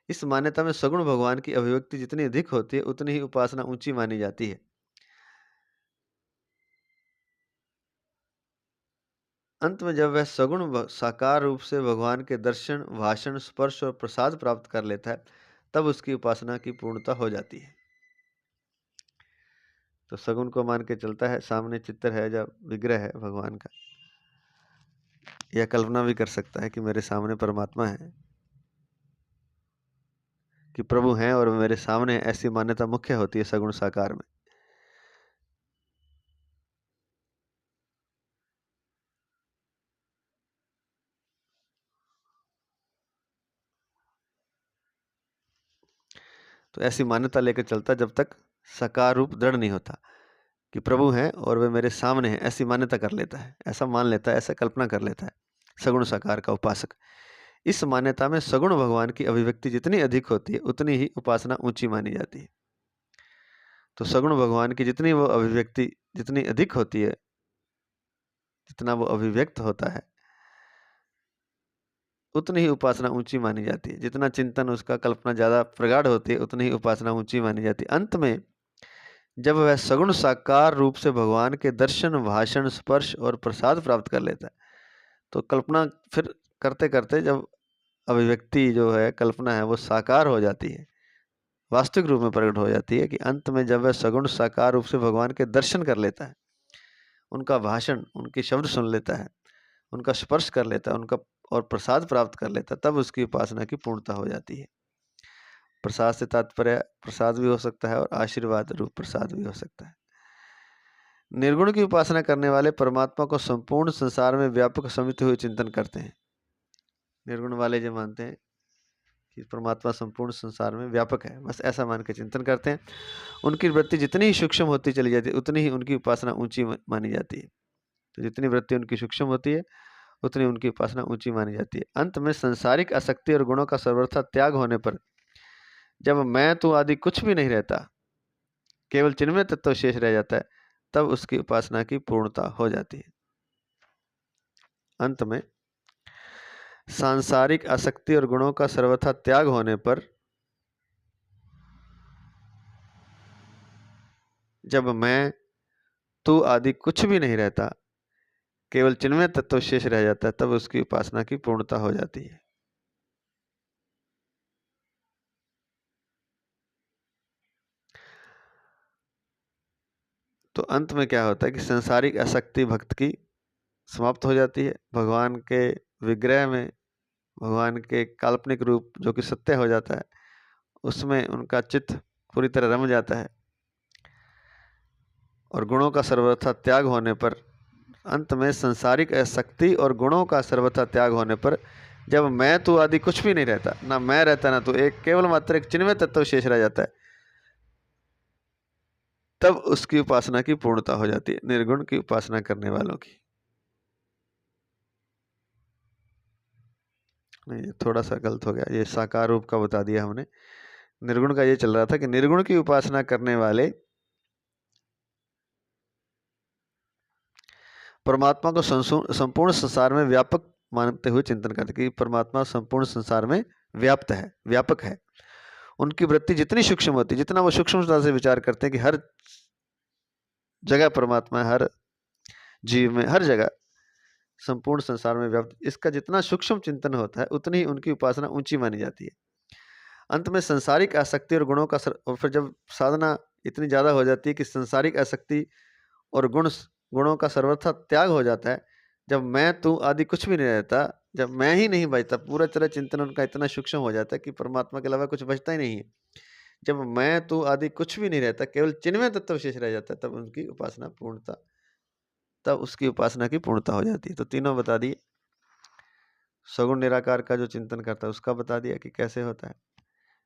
इस मान्यता में सगुण भगवान की अभिव्यक्ति जितनी अधिक होती है उतनी ही उपासना ऊंची मानी जाती है। अंत में जब वह सगुण साकार रूप से भगवान के दर्शन, भाषण, स्पर्श और प्रसाद प्राप्त कर लेता है तब उसकी उपासना की पूर्णता हो जाती है। तो सगुण को मान के चलता है, सामने चित्र है, जब विग्रह है भगवान का, यह कल्पना भी कर सकता है कि मेरे सामने परमात्मा है, कि प्रभु हैं और मेरे सामने, ऐसी मान्यता मुख्य होती है सगुण साकार में। तो ऐसी मान्यता लेकर चलता जब तक साकार रूप दृढ़ नहीं होता कि प्रभु हैं और वे मेरे सामने हैं, ऐसी मान्यता कर लेता है, ऐसा मान लेता है, ऐसा कल्पना कर लेता है सगुण साकार का उपासक। इस मान्यता में सगुण भगवान की अभिव्यक्ति जितनी अधिक होती है उतनी ही उपासना ऊंची मानी जाती है। तो सगुण भगवान की जितनी वो अभिव्यक्ति जितनी अधिक होती है, जितना वो अभिव्यक्त होता है, उतनी ही उपासना ऊंची मानी जाती है। जितना चिंतन उसका, कल्पना ज़्यादा प्रगाढ़ होती है, उतनी ही उपासना ऊंची मानी जाती है। अंत में जब वह सगुण साकार रूप से भगवान के दर्शन, भाषण, स्पर्श और प्रसाद प्राप्त कर लेता है, तो कल्पना फिर करते करते जब अभिव्यक्ति जो है, कल्पना है, वो साकार हो जाती है, वास्तविक रूप में प्रकट हो जाती है, कि अंत में जब वह सगुण साकार रूप से भगवान के दर्शन कर लेता है, उनका भाषण, उनके शब्द सुन लेता है, उनका स्पर्श कर लेता है, उनका और प्रसाद प्राप्त कर लेता है, तब उसकी उपासना की पूर्णता हो जाती है। प्रसाद से तात्पर्य प्रसाद भी हो सकता है और आशीर्वाद रूप प्रसाद भी हो सकता है। निर्गुण की उपासना करने वाले परमात्मा को संपूर्ण संसार में व्यापक समित हुए चिंतन करते हैं। निर्गुण वाले जो मानते हैं कि परमात्मा संपूर्ण संसार में व्यापक है, बस ऐसा मान के चिंतन करते हैं। उनकी वृत्ति जितनी ही सूक्ष्म होती चली जाती है उतनी ही उनकी उपासना ऊंची मानी जाती है। तो जितनी वृत्ति उनकी सूक्ष्म होती है उतनी उनकी उपासना ऊंची मानी जाती है। अंत में संसारिक आसक्ति और गुणों का सर्वथा त्याग होने पर जब मैं तू आदि कुछ भी नहीं रहता, केवल चिन्मय तत्व शेष रह जाता है, तब उसकी उपासना की पूर्णता हो जाती है। अंत में सांसारिक आसक्ति और गुणों का सर्वथा त्याग होने पर जब मैं तू आदि कुछ भी नहीं रहता, केवल चिन्मय तत्व शेष रह जाता है, तब उसकी उपासना की पूर्णता हो जाती है। तो अंत में क्या होता है कि सांसारिक आसक्ति भक्त की समाप्त हो जाती है। भगवान के विग्रह में, भगवान के काल्पनिक रूप जो कि सत्य हो जाता है, उसमें उनका चित्त पूरी तरह रम जाता है। और गुणों का सर्वथा त्याग होने पर, अंत में संसारिक आसक्ति और गुणों का सर्वथा त्याग होने पर जब मैं तू आदि कुछ भी नहीं रहता, ना मैं रहता ना तो एक केवल मात्र एक चिन्मय तत्व शेष रह जाता है, तब उसकी उपासना की पूर्णता हो जाती है, निर्गुण की उपासना करने वालों की। नहीं, ये थोड़ा सा गलत हो गया, ये साकार रूप का बता दिया हमने। निर्गुण का ये चल रहा था कि निर्गुण की उपासना करने वाले परमात्मा को संपूर्ण संसार में व्यापक मानते हुए चिंतन करते कि परमात्मा संपूर्ण संसार में व्याप्त है, व्यापक है। उनकी वृत्ति जितनी सूक्ष्म होती, जितना वो सूक्ष्मता से विचार करते हैं कि हर जगह परमात्मा है, हर जीव में, हर जगह संपूर्ण संसार में व्याप्त, इसका जितना सूक्ष्म चिंतन होता है उतनी ही उनकी उपासना ऊंची मानी जाती है। अंत में संसारिक आसक्ति और गुणों का और फिर जब साधना इतनी ज्यादा हो जाती है कि संसारिक आसक्ति और गुणों का सर्वथा त्याग हो जाता है, जब मैं तू आदि कुछ भी नहीं रहता, जब मैं ही नहीं बचता, पूरा तरह चिंतन उनका इतना सूक्ष्म हो जाता है कि परमात्मा के अलावा कुछ बचता ही नहीं है। जब मैं तू आदि कुछ भी नहीं रहता, केवल चिन्मय तत्व शेष रह जाता है, तब उनकी उपासना पूर्णता, तब उसकी उपासना की पूर्णता हो जाती है। तो तीनों बता दिए। सगुण निराकार का जो चिंतन करता है उसका बता दिया कि कैसे होता है,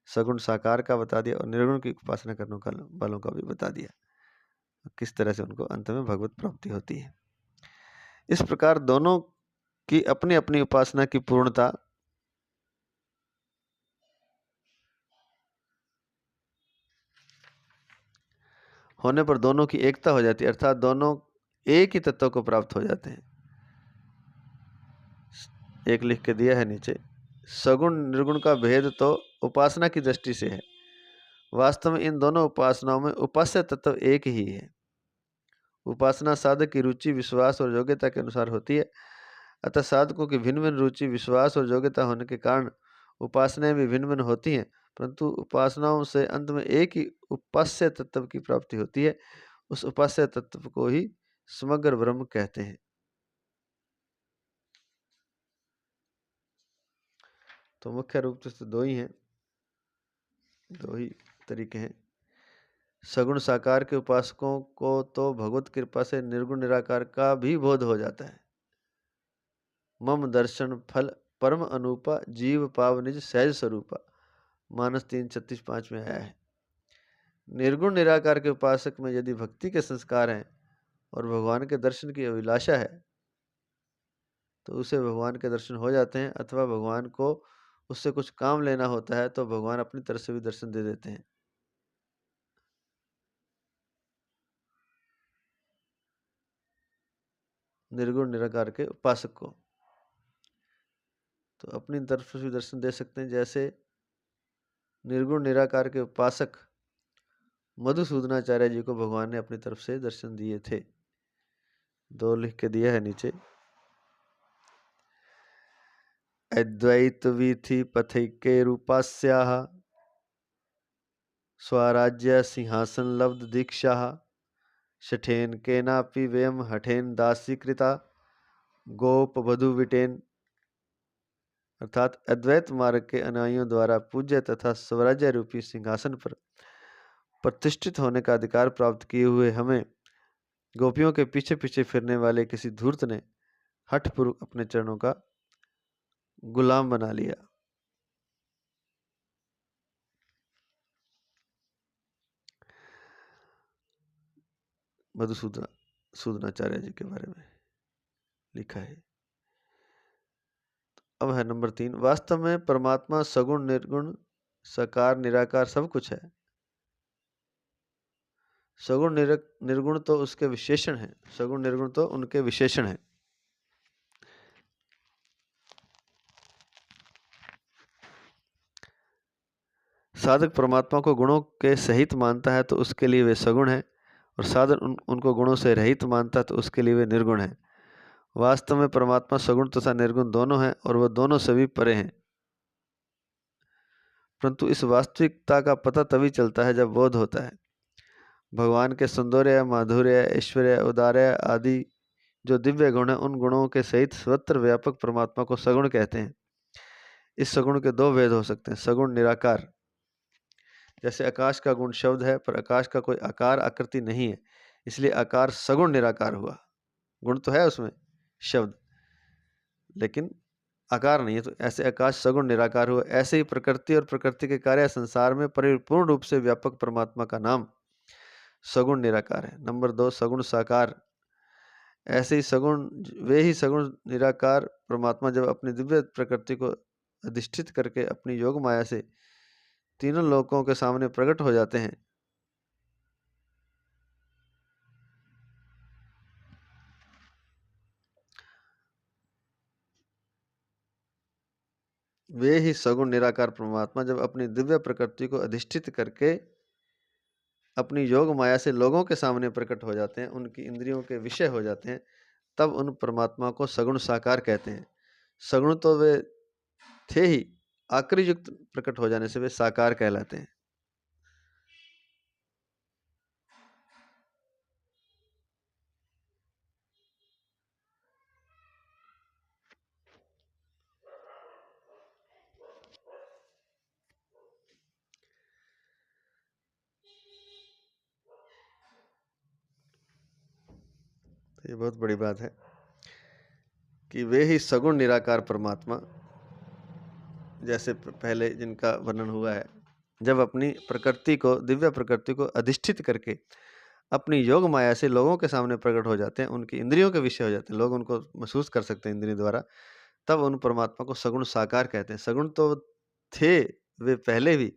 सगुण साकार का बता दिया, और निर्गुण की उपासना करने वालों का भी बता दिया, किस तरह से उनको अंत में भगवत प्राप्ति होती है। इस प्रकार दोनों की अपनी अपनी उपासना की पूर्णता होने पर दोनों की एकता हो जाती है, अर्थात दोनों एक ही तत्व को प्राप्त हो जाते हैं। एक लिख के दिया है नीचे, सगुण निर्गुण का भेद तो उपासना की दृष्टि से है, वास्तव में इन दोनों उपासनाओं में उपास्य तत्व एक ही है। उपासना साधक की रुचि, विश्वास और योग्यता के अनुसार होती है, अतः साधकों की भिन्न भिन्न रुचि, विश्वास और योग्यता होने के कारण उपासनाएं भी भिन्न भिन्न होती हैं, परंतु उपासनाओं से अंत में एक ही उपास्य तत्व की प्राप्ति होती है। उस उपास्य तत्व को ही समग्र ब्रह्म कहते हैं। तो मुख्य रूप से दो ही हैं, दो ही तरीके हैं। सगुण साकार के उपासकों को तो भगवत कृपा से निर्गुण निराकार का भी बोध हो जाता है। मम दर्शन फल परम अनुपा, जीव पाव निज सहज स्वरूपा, मानस 3:36-5 में आया है। निर्गुण निराकार के उपासक में यदि भक्ति के संस्कार हैं और भगवान के दर्शन की अभिलाषा है, तो उसे भगवान के दर्शन हो जाते हैं, अथवा भगवान को उससे कुछ काम लेना होता है तो भगवान अपनी तरफ से भी दर्शन दे देते हैं। निर्गुण निराकार के उपासक को तो अपनी तरफ से भी दर्शन दे सकते हैं, जैसे निर्गुण निराकार के उपासक मधुसूदनाचार्य जी को भगवान ने अपनी तरफ से दर्शन दिए थे। दो लिख के दिया है नीचे, अद्वैत वीथि पथिके रूपास्याः स्वराज्य सिंहासन लब्ध दीक्षा, शठेन केनापि वयम हठेन दासीकृता गोप वधु विटेन, अर्थात अद्वैत मार्ग के अनुयायियों द्वारा पूज्य तथा स्वराज्य रूपी सिंहासन पर प्रतिष्ठित होने का अधिकार प्राप्त किए हुए हमें गोपियों के पीछे पीछे फिरने वाले किसी धूर्त ने हठपूर्वक अपने चरणों का गुलाम बना लिया। मधुसूदनाचार्य जी के बारे में लिखा है। अब है नंबर 3, वास्तव में परमात्मा सगुण निर्गुण साकार निराकार सब कुछ है। सगुण निर्गुण तो उसके विशेषण हैं, सगुण निर्गुण तो उनके विशेषण हैं। साधक परमात्मा को गुणों के सहित मानता है तो उसके लिए वे सगुण है, और साधक उनको गुणों से रहित मानता है तो उसके लिए वे निर्गुण है। वास्तव में परमात्मा सगुण तथा निर्गुण दोनों हैं और वह दोनों सभी परे हैं, परंतु इस वास्तविकता का पता तभी चलता है जब बोध होता है। भगवान के सौंदर्य, माधुर्य, ऐश्वर्य, औदार्य आदि जो दिव्य गुण है, उन गुणों के सहित सर्वत्र व्यापक परमात्मा को सगुण कहते हैं। इस सगुण के दो भेद हो सकते हैं, सगुण निराकार। जैसे आकाश का गुण शब्द है, पर आकाश का कोई आकार आकृति नहीं है, इसलिए आकार सगुण निराकार हुआ। गुण तो है उसमें शब्द, लेकिन आकार नहीं है, तो ऐसे आकाश सगुण निराकार हुआ। ऐसे ही प्रकृति और प्रकृति के कार्य संसार में परिपूर्ण रूप से व्यापक परमात्मा का नाम सगुण निराकार है। नंबर 2, सगुण साकार। ऐसे ही सगुण वे ही सगुण निराकार परमात्मा जब अपनी दिव्य प्रकृति को अधिष्ठित करके अपनी योग माया से तीनों लोकों के सामने प्रकट हो जाते हैं, वे ही सगुण निराकार परमात्मा जब अपनी दिव्य प्रकृति को अधिष्ठित करके अपनी योग माया से लोगों के सामने प्रकट हो जाते हैं, उनकी इंद्रियों के विषय हो जाते हैं, तब उन परमात्मा को सगुण साकार कहते हैं। सगुण तो वे थे ही, आकृति युक्त प्रकट हो जाने से वे साकार कहलाते हैं। तो ये बहुत बड़ी बात है कि वे ही सगुण निराकार परमात्मा, जैसे पहले जिनका वर्णन हुआ है, जब अपनी प्रकृति को दिव्य प्रकृति को अधिष्ठित करके अपनी योग माया से लोगों के सामने प्रकट हो जाते हैं, उनकी इंद्रियों के विषय हो जाते हैं, लोग उनको महसूस कर सकते हैं इंद्रियों द्वारा, तब उन परमात्मा को सगुण साकार कहते हैं। सगुण तो थे वे पहले भी,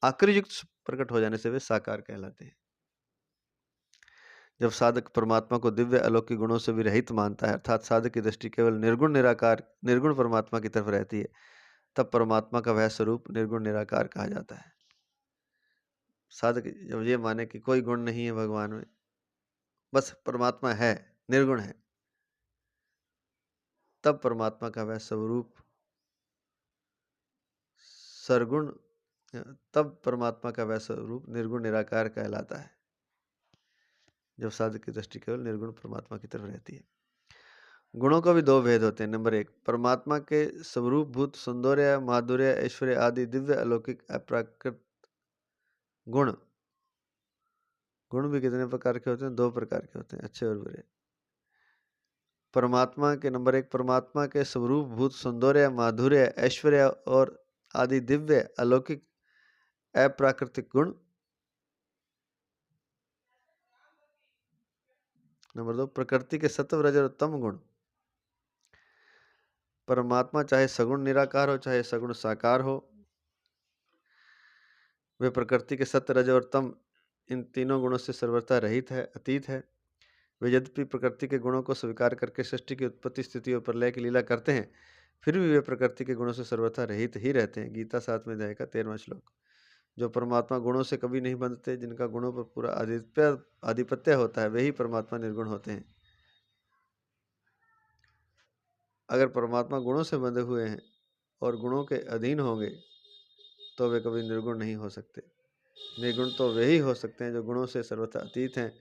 आकृति युक्त प्रकट हो जाने से वे साकार कहलाते हैं। जब साधक परमात्मा को दिव्य अलौकिक गुणों से भी रहित मानता है, अर्थात साधक की दृष्टि केवल निर्गुण निराकार निर्गुण परमात्मा की तरफ रहती है, तब परमात्मा का वह स्वरूप निर्गुण निराकार कहा जाता है। साधक जब ये माने कि कोई गुण नहीं है भगवान में, बस परमात्मा है, निर्गुण है, तब परमात्मा का वह स्वरूप सरगुण, तब परमात्मा का वह स्वरूप निर्गुण निराकार कहलाता है, जब साधक की दृष्टि केवल निर्गुण परमात्मा की तरफ रहती है। गुणों का भी दो भेद होते हैं। नंबर 1, परमात्मा के स्वरूप भूत सौंदर्य, माधुर्य, ऐश्वर्य आदि दिव्य अलौकिक अप्राकृत गुण। गुण भी कितने प्रकार के होते हैं? 2 प्रकार के होते हैं, अच्छे और बुरे। परमात्मा के नंबर 1, परमात्मा के स्वरूप भूत सौंदर्य, माधुर्य, ऐश्वर्य और आदि दिव्य अलौकिक अप्राकृतिक गुण। नंबर 2, प्रकृति के सत्व रज और तम गुण। परमात्मा चाहे सगुण निराकार हो, चाहे सगुण साकार हो, वे प्रकृति के सत्य, रज और तम इन तीनों गुणों से सर्वथा रहित है, अतीत है। वे यद्यपि प्रकृति के गुणों को स्वीकार करके सृष्टि की उत्पत्ति, स्थिति और प्रलय की लीला करते हैं, फिर भी वे प्रकृति के गुणों से सर्वथा रहित ही रहते हैं। गीता 7वें अध्याय का 13वां श्लोक। जो परमात्मा गुणों से कभी नहीं बंधते, जिनका गुणों पर पूरा आधिपत्य होता है, वे ही परमात्मा निर्गुण होते हैं। अगर परमात्मा गुणों से बंधे हुए हैं और गुणों के अधीन होंगे, तो वे कभी निर्गुण नहीं हो सकते। निर्गुण तो वे ही हो सकते हैं जो गुणों से सर्वथा अतीत हैं,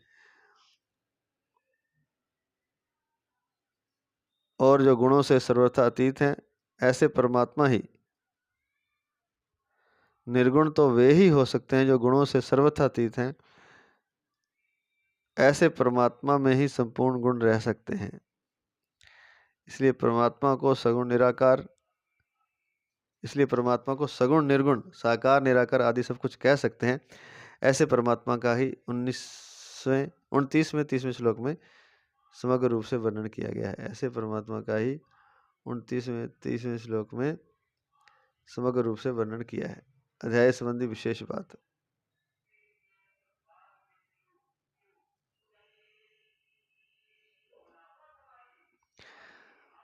और जो गुणों से सर्वथा अतीत हैं, ऐसे परमात्मा ही निर्गुण तो वे ही हो सकते हैं जो गुणों से सर्वथा अतीत हैं। ऐसे परमात्मा में ही संपूर्ण गुण रह सकते हैं। इसलिए परमात्मा को सगुण निर्गुण साकार निराकार आदि सब कुछ कह सकते हैं। ऐसे परमात्मा का ही 29वें 30वें श्लोक में समग्र रूप से वर्णन किया गया है। ऐसे परमात्मा का ही 29वें 30वें श्लोक में समग्र रूप से वर्णन किया है। अध्याय संबंधी विशेष बात।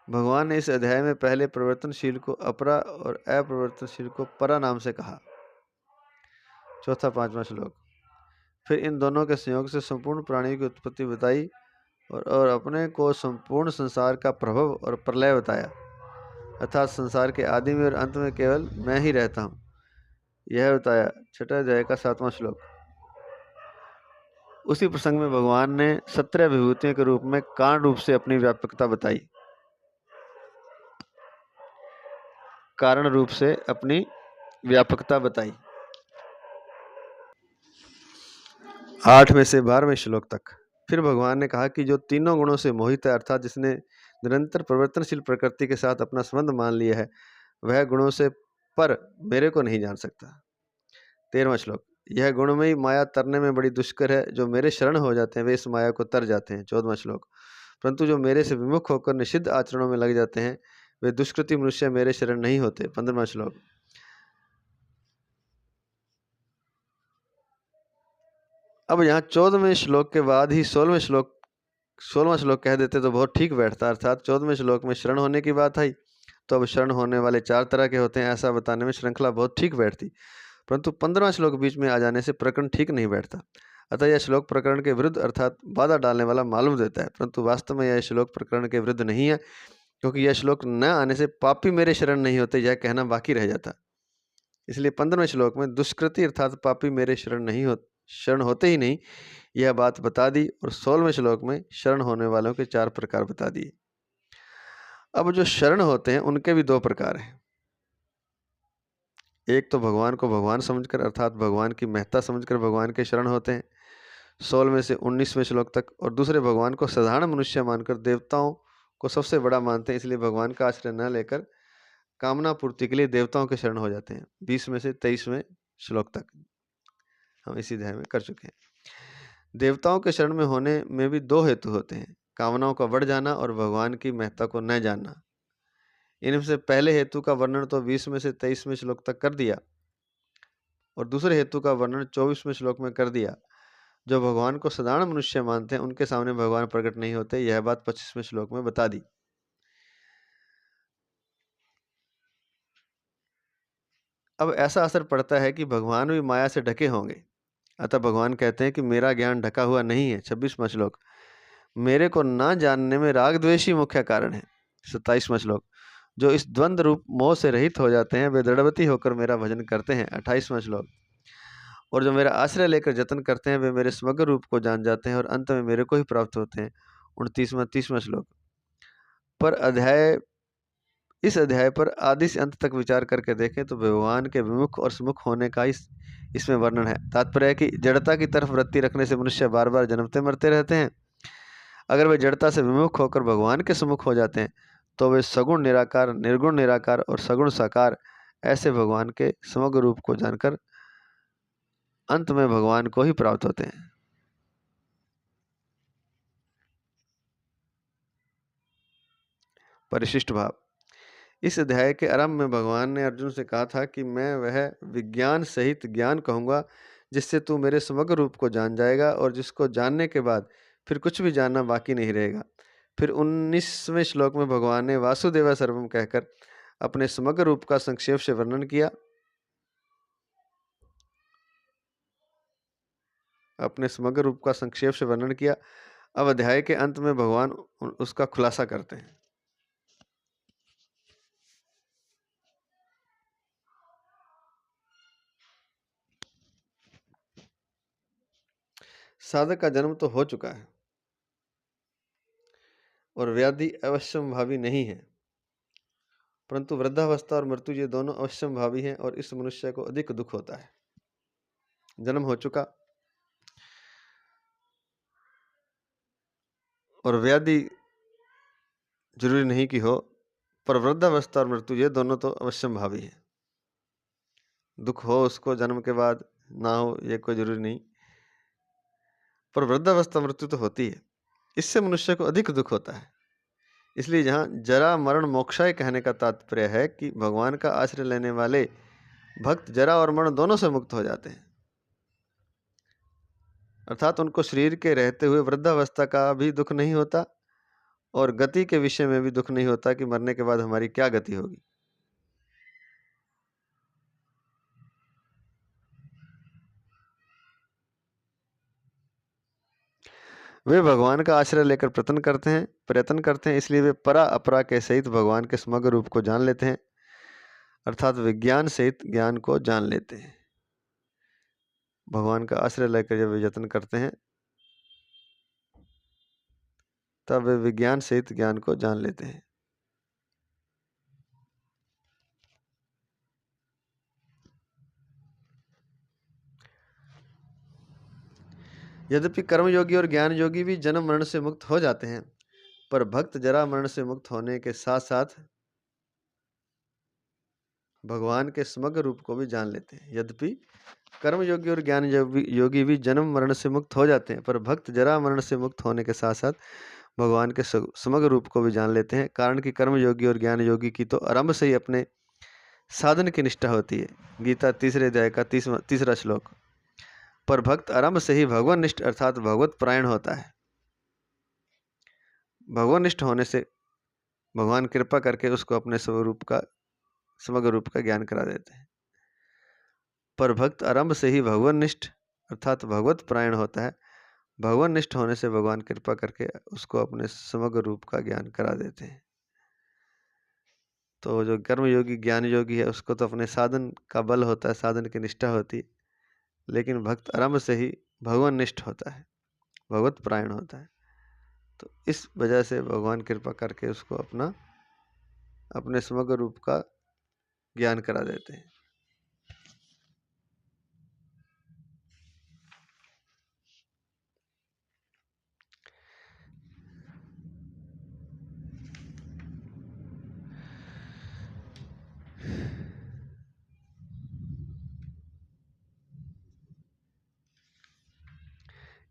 भगवान ने इस अध्याय में पहले परिवर्तनशील को अपरा और अप्रवर्तनशील को परा नाम से कहा। चौथा 5वां श्लोक। फिर इन दोनों के संयोग से संपूर्ण प्राणियों की उत्पत्ति बताई और अपने को संपूर्ण संसार का प्रभव और प्रलय बताया, अर्थात संसार के आदि में और अंत में केवल मैं ही रहता हूँ, यह बताया। छठा अध्याय का 7वां श्लोक। उसी प्रसंग में भगवान ने 17 विभूतियों के रूप में कारण रूप से अपनी व्यापकता बताई, कारण रूप से अपनी व्यापकता बताई। 8 में से 12वें श्लोक तक। फिर भगवान ने कहा कि जो तीनों गुणों से मोहित है, अर्थात जिसने निरंतर परिवर्तनशील प्रकृति के साथ अपना संबंध मान लिया है, वह गुणों से पर मेरे को नहीं जान सकता। 13वां श्लोक। यह गुणमयी माया तरने में बड़ी दुष्कर है, जो मेरे शरण हो जाते हैं वे इस माया को तर जाते हैं। 14वां श्लोक। परंतु जो मेरे से विमुख होकर निषिद्ध आचरणों में लग जाते हैं, वे दुष्कृति मनुष्य मेरे शरण नहीं होते। 15वां श्लोक। अब यहाँ 14वें श्लोक के बाद ही 16वां श्लोक कह देते तो बहुत ठीक बैठता। अर्थात 14वें श्लोक में शरण होने की बात आई, तो अब शरण होने वाले 4 तरह के होते हैं, ऐसा बताने में श्रृंखला बहुत ठीक बैठती। परंतु 15वां श्लोक बीच में आ जाने से प्रकरण ठीक नहीं बैठता। अतः यह श्लोक प्रकरण के विरुद्ध अर्थात बाधा डालने वाला मालूम देता है, परंतु वास्तव में यह श्लोक प्रकरण के विरुद्ध नहीं है, क्योंकि यह श्लोक न आने से पापी मेरे शरण नहीं होते, यह कहना बाकी रह जाता। इसलिए 15वें श्लोक में दुष्कृति अर्थात पापी मेरे शरण होते ही नहीं, यह बात बता दी, और 16वें श्लोक में शरण होने वालों के 4 प्रकार बता दिए। अब जो शरण होते हैं उनके भी 2 प्रकार हैं। एक तो भगवान को भगवान समझकर अर्थात भगवान की महत्ता समझकर भगवान के शरण होते हैं 16वें से 19वें श्लोक तक, और दूसरे भगवान को साधारण मनुष्य मानकर देवताओं को सबसे बड़ा मानते हैं, इसलिए भगवान का आश्रय न लेकर कामना पूर्ति के लिए देवताओं के शरण हो जाते हैं। 20 में से 23वें श्लोक तक हम इसी अध्याय में कर चुके हैं। देवताओं के शरण में होने में भी 2 हेतु होते हैं, कामनाओं का बढ़ जाना और भगवान की महत्ता को न जानना। इनमें से पहले हेतु का वर्णन तो 20 में से 23वें श्लोक तक कर दिया, और दूसरे हेतु का वर्णन 24वें श्लोक में कर दिया। जो भगवान को साधारण मनुष्य मानते हैं उनके सामने भगवान प्रकट नहीं होते, यह बात 25वें श्लोक में बता दी। अब ऐसा असर पड़ता है कि भगवान भी माया से ढके होंगे, अतः भगवान कहते हैं कि मेरा ज्ञान ढका हुआ नहीं है। 26वां श्लोक। मेरे को ना जानने में राग द्वेष ही मुख्य कारण है। 27वां श्लोक। जो इस द्वंद्व रूप मोह से रहित हो जाते हैं वे दृढ़वती होकर मेरा भजन करते हैं। 28वां श्लोक। और जो मेरा आश्रय लेकर जतन करते हैं वे मेरे समग्र रूप को जान जाते हैं और अंत में मेरे को ही प्राप्त होते हैं। 29वां 30वां श्लोक। इस अध्याय पर आदि से अंत तक विचार करके देखें तो भगवान के विमुख और सुमुख होने का इसमें वर्णन है। तात्पर्य है कि जड़ता की तरफ वृत्ति रखने से मनुष्य बार बार जन्मते मरते रहते हैं। अगर वे जड़ता से विमुख होकर भगवान के सम्मुख हो जाते हैं तो वे सगुण निराकार, निर्गुण निराकार और सगुण साकार ऐसे भगवान के समग्र रूप को जानकर अंत में भगवान को ही प्राप्त होते हैं। परिशिष्ट भाव। इस अध्याय के आरंभ में भगवान ने अर्जुन से कहा था कि मैं वह विज्ञान सहित ज्ञान कहूँगा जिससे तू मेरे समग्र रूप को जान जाएगा और जिसको जानने के बाद फिर कुछ भी जानना बाकी नहीं रहेगा। फिर 19वें श्लोक में भगवान ने वासुदेव सर्वम कहकर अपने समग्र रूप का संक्षेप से वर्णन किया। अब अध्याय के अंत में भगवान उसका खुलासा करते हैं। साधक का जन्म तो हो चुका है और व्याधि अवश्यंभावी नहीं है, परंतु वृद्धावस्था और मृत्यु ये दोनों अवश्यंभावी हैं और इस मनुष्य को अधिक दुख होता है। जन्म हो चुका और व्याधि जरूरी नहीं कि हो, पर वृद्धावस्था और मृत्यु ये दोनों तो अवश्यंभावी है। दुख हो उसको जन्म के बाद, ना हो ये कोई जरूरी नहीं, पर वृद्धावस्था मृत्यु तो होती है। इससे मनुष्य को अधिक दुख होता है। इसलिए जहाँ जरा मरण मोक्षाय कहने का तात्पर्य है कि भगवान का आश्रय लेने वाले भक्त जरा और मरण दोनों से मुक्त हो जाते हैं, अर्थात उनको शरीर के रहते हुए वृद्धावस्था का भी दुख नहीं होता और गति के विषय में भी दुख नहीं होता कि मरने के बाद हमारी क्या गति होगी। वे भगवान का आश्रय लेकर प्रयत्न करते हैं, इसलिए वे परा अपरा के सहित भगवान के समग्र रूप को जान लेते हैं, अर्थात विज्ञान सहित ज्ञान को जान लेते हैं। भगवान का आश्रय लेकर जब वे यत्न करते हैं तब वे विज्ञान सहित ज्ञान को जान लेते हैं। यद्यपि कर्मयोगी और ज्ञान योगी भी जन्म मरण से मुक्त हो जाते हैं, पर भक्त जरा मरण से मुक्त होने के साथ साथ भगवान के समग्र रूप को भी जान लेते हैं। यद्यपि कर्मयोगी और ज्ञान योगी भी जन्म मरण से मुक्त हो जाते हैं, पर भक्त जरा मरण से मुक्त होने के साथ साथ भगवान के समग्र रूप को भी जान लेते हैं। कारण कि कर्मयोगी और ज्ञान योगी की तो आरंभ से ही अपने साधन की निष्ठा होती है। गीता 3 अध्याय का 3रा श्लोक। पर भक्त आरंभ से ही भगवानिष्ठ अर्थात भगवत परायण होता है। भगवानिष्ठ होने से भगवान कृपा करके उसको अपने समग्र रूप का ज्ञान करा देते हैं। पर भक्त आरंभ से ही भगवानिष्ठ अर्थात भगवत परायण होता है। भगवानिष्ठ होने से भगवान कृपा करके उसको अपने समग्र रूप का ज्ञान करा देते हैं। तो जो कर्मयोगी ज्ञान योगी है उसको तो अपने साधन का बल होता है, साधन की निष्ठा होती है, लेकिन भक्त आरंभ से ही भगवानिष्ठ होता है, भगवत परायण होता है। तो इस वजह से भगवान कृपा करके उसको अपने समग्र रूप का ज्ञान करा देते हैं।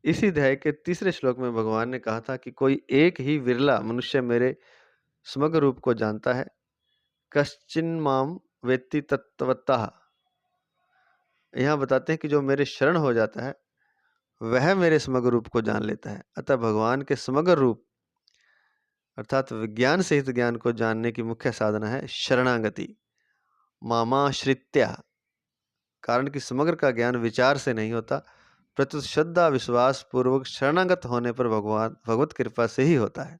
इसी अध्याय के 3रे श्लोक में भगवान ने कहा था कि कोई एक ही विरला मनुष्य मेरे समग्र रूप को जानता है। कश्चिन माम वेत्ति तत्वतः। यहाँ बताते हैं कि जो मेरे शरण हो जाता है वह मेरे समग्र रूप को जान लेता है। अतः भगवान के समग्र रूप अर्थात विज्ञान सहित ज्ञान को जानने की मुख्य साधना है शरणागति, मामाश्रित्या। कारण कि समग्र का ज्ञान विचार से नहीं होता, प्रत्युत श्रद्धा विश्वास पूर्वक शरणागत होने पर भगवत कृपा से ही होता है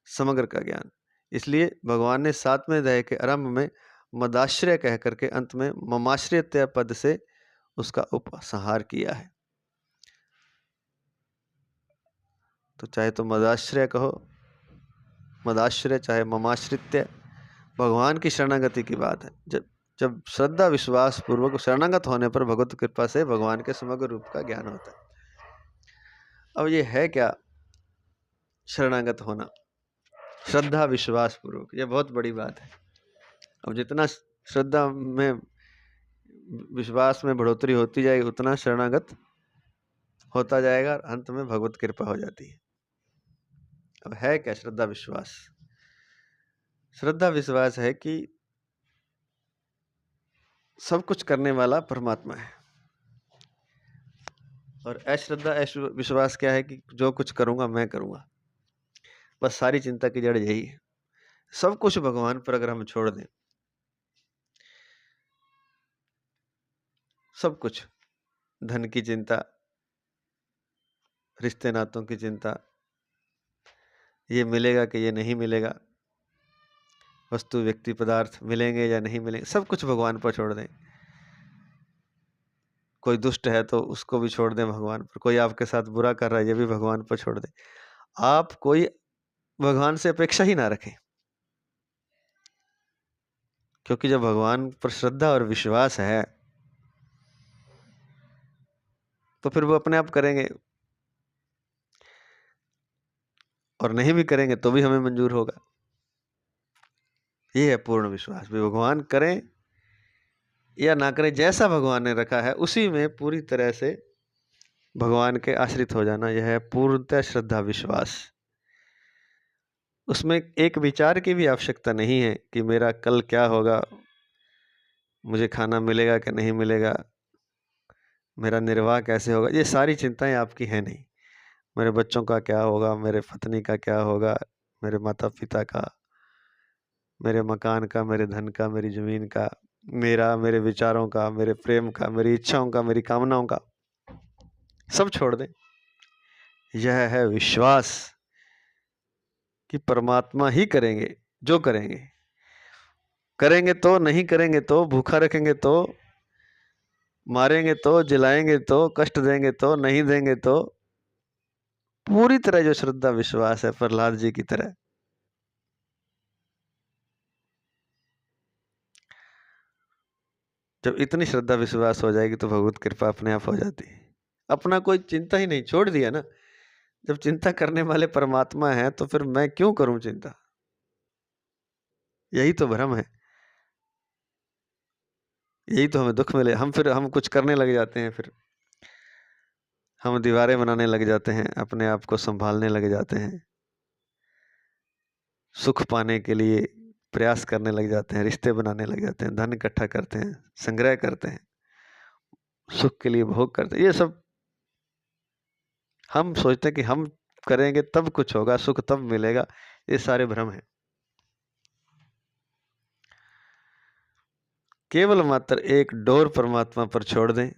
समग्र का ज्ञान। इसलिए भगवान ने 7वें अध्याय के आरंभ में मदाश्रय कह करके अंत में ममाश्रय पद से उसका उपसंहार किया है। तो चाहे तो मदाश्रय कहो, मदाश्रय चाहे ममाश्रित्य, भगवान की शरणागति की बात है। जब श्रद्धा विश्वास पूर्वक शरणागत होने पर भगवत कृपा से भगवान के समग्र रूप का ज्ञान होता है। अब ये है क्या शरणागत होना? श्रद्धा विश्वास पूर्वक, यह बहुत बड़ी बात है। अब जितना श्रद्धा में विश्वास में बढ़ोतरी होती जाएगी उतना शरणागत होता जाएगा और अंत में भगवत कृपा हो जाती है। अब है क्या श्रद्धा विश्वास? श्रद्धा विश्वास है कि सब कुछ करने वाला परमात्मा है, और अश्रद्धा विश्वास क्या है कि जो कुछ करूंगा मैं करूंगा। बस सारी चिंता की जड़ यही है। सब कुछ भगवान पर अगर हम छोड़ दें, सब कुछ, धन की चिंता, रिश्ते नातों की चिंता, ये मिलेगा कि ये नहीं मिलेगा, वस्तु व्यक्ति पदार्थ मिलेंगे या नहीं मिलेंगे, सब कुछ भगवान पर छोड़ दें। कोई दुष्ट है तो उसको भी छोड़ दें भगवान पर, कोई आपके साथ बुरा कर रहा है ये भी भगवान पर छोड़ दें। आप कोई भगवान से अपेक्षा ही ना रखें, क्योंकि जब भगवान पर श्रद्धा और विश्वास है तो फिर वो अपने आप करेंगे, और नहीं भी करेंगे तो भी हमें मंजूर होगा। ये है पूर्ण विश्वास। भी भगवान करें या ना करें, जैसा भगवान ने रखा है उसी में पूरी तरह से भगवान के आश्रित हो जाना, यह है पूर्णतः श्रद्धा विश्वास। उसमें एक विचार की भी आवश्यकता नहीं है कि मेरा कल क्या होगा, मुझे खाना मिलेगा कि नहीं मिलेगा, मेरा निर्वाह कैसे होगा, ये सारी चिंताएं आपकी हैं नहीं। मेरे बच्चों का क्या होगा, मेरे पत्नी का क्या होगा, मेरे माता पिता का, मेरे मकान का, मेरे धन का, मेरी ज़मीन का, मेरे विचारों का, मेरे प्रेम का, मेरी इच्छाओं का, मेरी कामनाओं का, सब छोड़ दें। यह है विश्वास कि परमात्मा ही करेंगे जो करेंगे। करेंगे तो, नहीं करेंगे तो, भूखा रखेंगे तो, मारेंगे तो, जिलाएंगे तो, कष्ट देंगे तो, नहीं देंगे तो, पूरी तरह जो श्रद्धा विश्वास है प्रहलाद जी की तरह, जब इतनी श्रद्धा विश्वास हो जाएगी तो भगवत कृपा अपने आप हो जाती है। अपना कोई चिंता ही नहीं, छोड़ दिया ना। जब चिंता करने वाले परमात्मा है तो फिर मैं क्यों करूं चिंता? यही तो भ्रम है, यही तो हमें दुख मिले। हम कुछ करने लग जाते हैं, फिर हम दीवारें बनाने लग जाते हैं, अपने आप को संभालने लग जाते हैं, सुख पाने के लिए प्रयास करने लग जाते हैं, रिश्ते बनाने लग जाते हैं, धन इकट्ठा करते हैं, संग्रह करते हैं, सुख के लिए भोग करते हैं। ये सब हम सोचते हैं कि हम करेंगे तब कुछ होगा, सुख तब मिलेगा। ये सारे भ्रम हैं। केवल मात्र एक डोर परमात्मा पर छोड़ दें,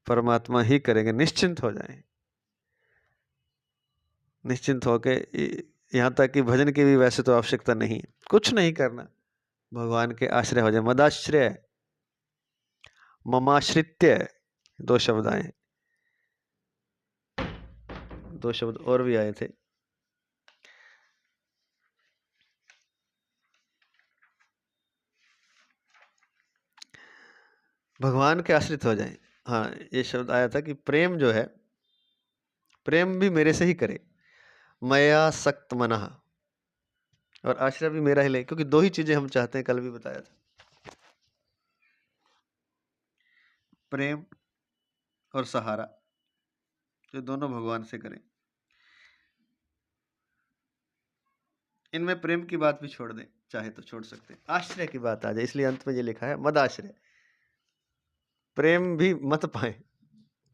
परमात्मा ही करेंगे, निश्चिंत हो जाएं। निश्चिंत होके यहाँ तक कि भजन की भी वैसे तो आवश्यकता नहीं, कुछ नहीं करना, भगवान के आश्रय हो जाए। मदाश्रय, ममाश्रित्य, दो शब्द आए, दो शब्द और भी आए थे। भगवान के आश्रित हो जाए। हाँ, ये शब्द आया था कि प्रेम जो है, प्रेम भी मेरे से ही करे, मया सक्त मनः, और आश्रय भी मेरा ही ले। क्योंकि दो ही चीजें हम चाहते हैं, कल भी बताया था, प्रेम और सहारा, जो दोनों भगवान से करें। इनमें प्रेम की बात भी छोड़ दें, चाहे तो छोड़ सकते हैं, आश्रय की बात आ जाए, इसलिए अंत में ये लिखा है मदाश्रय। प्रेम भी मत पाए,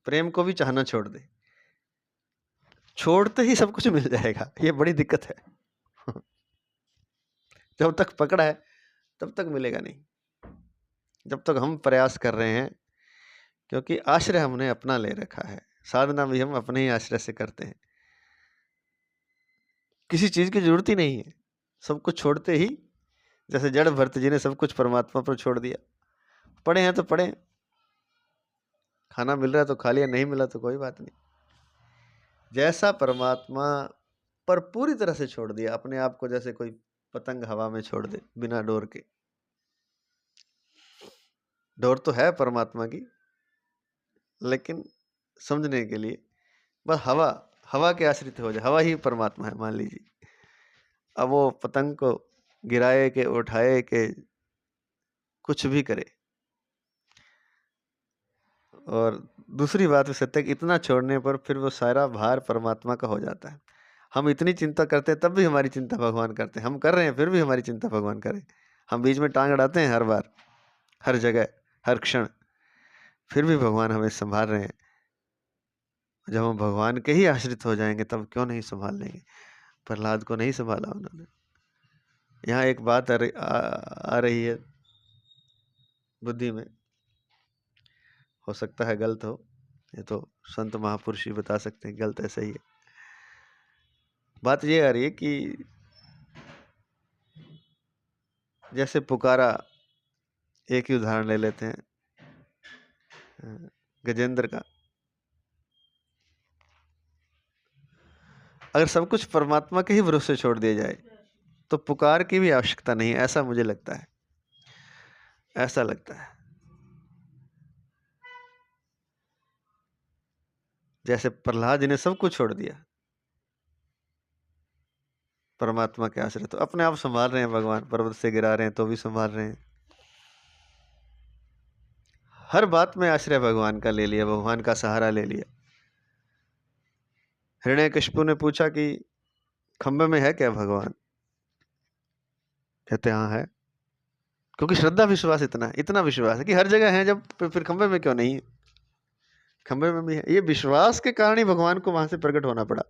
प्रेम को भी चाहना छोड़ दे। छोड़ते ही सब कुछ मिल जाएगा, ये बड़ी दिक्कत है। जब तक पकड़ा है तब तक मिलेगा नहीं, जब तक हम प्रयास कर रहे हैं, क्योंकि आश्रय हमने अपना ले रखा है, साधना भी हम अपने ही आश्रय से करते हैं। किसी चीज की जरूरत ही नहीं है, सब कुछ छोड़ते ही, जैसे जड़ भरत जी ने सब कुछ परमात्मा पर छोड़ दिया। पढ़े हैं तो पढ़े, खाना मिल रहा है तो खा लिया, नहीं मिला तो कोई बात नहीं। जैसा परमात्मा पर पूरी तरह से छोड़ दिया अपने आप को, जैसे कोई पतंग हवा में छोड़ दे बिना डोर के। डोर तो है परमात्मा की, लेकिन समझने के लिए बस हवा, हवा के आश्रित हो जाए, हवा ही परमात्मा है मान लीजिए। अब वो पतंग को गिराए के उठाए के कुछ भी करे। और दूसरी बात है सत्य, इतना छोड़ने पर फिर वो सारा भार परमात्मा का हो जाता है। हम इतनी चिंता करते हैं तब भी हमारी चिंता भगवान करते हैं, हम कर रहे हैं फिर भी हमारी चिंता भगवान करें। हम बीच में टांग अड़ाते हैं हर बार, हर जगह, हर क्षण, फिर भी भगवान हमें संभाल रहे हैं। जब हम भगवान के ही आश्रित हो जाएंगे तब क्यों नहीं संभाल लेंगे? प्रहलाद को नहीं संभाला उन्होंने। यहाँ एक बात आ रही है बुद्धि में, हो सकता है गलत हो, ये तो संत महापुरुष ही बता सकते हैं, गलत ऐसा ही है। बात ये आ रही है कि जैसे पुकारा, एक ही उदाहरण ले लेते हैं गजेंद्र का। अगर सब कुछ परमात्मा के ही भरोसे छोड़ दिया जाए तो पुकार की भी आवश्यकता नहीं है, ऐसा मुझे लगता है, ऐसा लगता है। जैसे प्रहलाद जी ने सब कुछ छोड़ दिया परमात्मा के आश्रय, तो अपने आप संभाल रहे हैं भगवान, पर्वत से गिरा रहे हैं तो भी संभाल रहे हैं। हर बात में आश्रय भगवान का ले लिया, भगवान का सहारा ले लिया। हिरण्यकशिपु ने पूछा कि खंबे में है क्या भगवान? कहते हाँ है। क्योंकि श्रद्धा विश्वास इतना विश्वास है कि हर जगह है, जब फिर खंबे में क्यों नहीं है? खंबे में भी है। ये विश्वास के कारण ही भगवान को वहां से प्रकट होना पड़ा,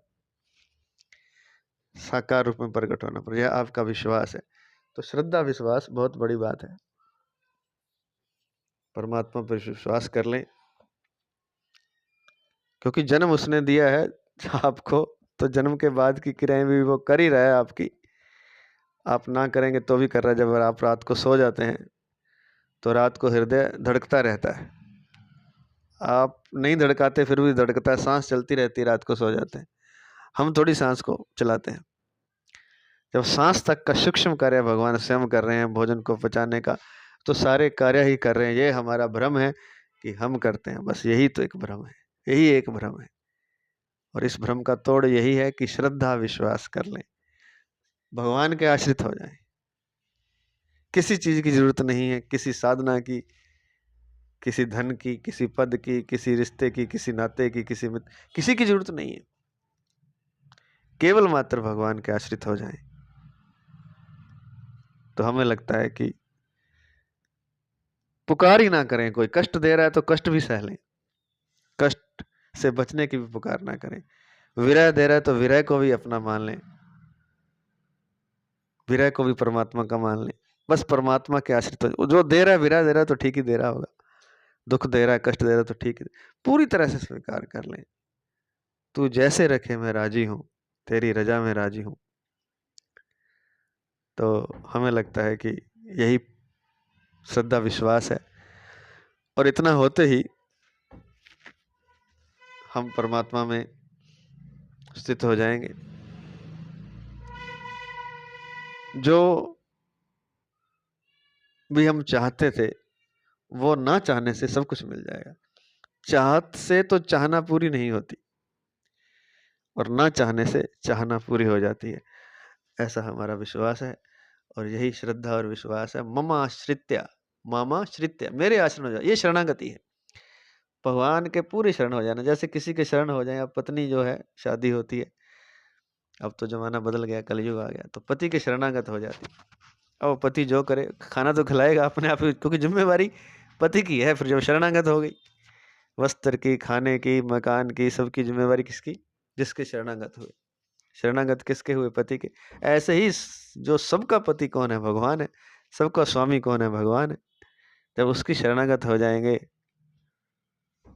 साकार रूप में प्रकट होना पड़ा। यह आपका विश्वास है। तो श्रद्धा विश्वास बहुत बड़ी बात है। परमात्मा पर विश्वास कर लें, क्योंकि जन्म उसने दिया है आपको, तो जन्म के बाद की क्रियाएं भी वो कर ही रहा है आपकी। आप ना करेंगे तो भी कर रहा है। जब आप रात को सो जाते हैं तो रात को हृदय धड़कता रहता है। आप नहीं धड़काते फिर भी धड़कता है, सांस चलती रहती है, रात को सो जाते हैं। हम थोड़ी सांस को चलाते हैं। जब सांस तक का सूक्ष्म कार्य भगवान स्वयं कर रहे हैं, भोजन को पचाने का, तो सारे कार्य ही कर रहे हैं। ये हमारा भ्रम है कि हम करते हैं, बस यही तो एक भ्रम है, यही एक भ्रम है। और इस भ्रम का तोड़ यही है कि श्रद्धा विश्वास कर लें, भगवान के आश्रित हो जाएं। किसी चीज की जरूरत नहीं है, किसी साधना की, किसी धन की, किसी पद की, किसी रिश्ते की, किसी नाते की, किसी की जरूरत नहीं है। केवल मात्र भगवान के आश्रित हो जाएं। तो हमें लगता है कि पुकार ही ना करें। कोई कष्ट दे रहा है तो कष्ट भी सह लें, कष्ट से बचने की भी पुकार ना करें। विरह दे रहा है तो विरह को भी अपना मान लें, विरह को भी परमात्मा का मान लें। बस परमात्मा के आश्रित हो। जो दे रहा है, विरह दे रहा है तो ठीक ही दे रहा होगा, दुख दे रहा है, कष्ट दे रहा है तो ठीक है, पूरी तरह से स्वीकार कर लें। तू जैसे रखे मैं राजी हूं, तेरी रजा में राजी हूं। तो हमें लगता है कि यही श्रद्धा विश्वास है। और इतना होते ही हम परमात्मा में स्थित हो जाएंगे। जो भी हम चाहते थे वो ना चाहने से सब कुछ मिल जाएगा। चाहत से तो चाहना पूरी नहीं होती, और ना चाहने से चाहना पूरी हो जाती है। ऐसा हमारा विश्वास है, और यही श्रद्धा और विश्वास है। ममाश्रित्य, मामाश्रित्य, मेरे आश्रम हो जाओ, ये शरणागति है। भगवान के पूरे शरण हो जाना। जैसे किसी के शरण हो जाए, अब पत्नी जो है, शादी होती है, अब तो जमाना बदल गया, कलयुग आ गया, तो पति के शरणागत हो जाती है। अब पति जो करे, खाना तो खिलाएगा अपने आप ही, क्योंकि जिम्मेवारी पति की है। फिर जब शरणागत हो गई, वस्त्र की, खाने की, मकान की, सबकी जिम्मेवारी किसकी? जिसके शरणागत हुए। शरणागत किसके हुए? पति के। ऐसे ही जो सबका पति कौन है? भगवान है। सबका स्वामी कौन है? भगवान है। जब उसकी शरणागत हो जाएंगे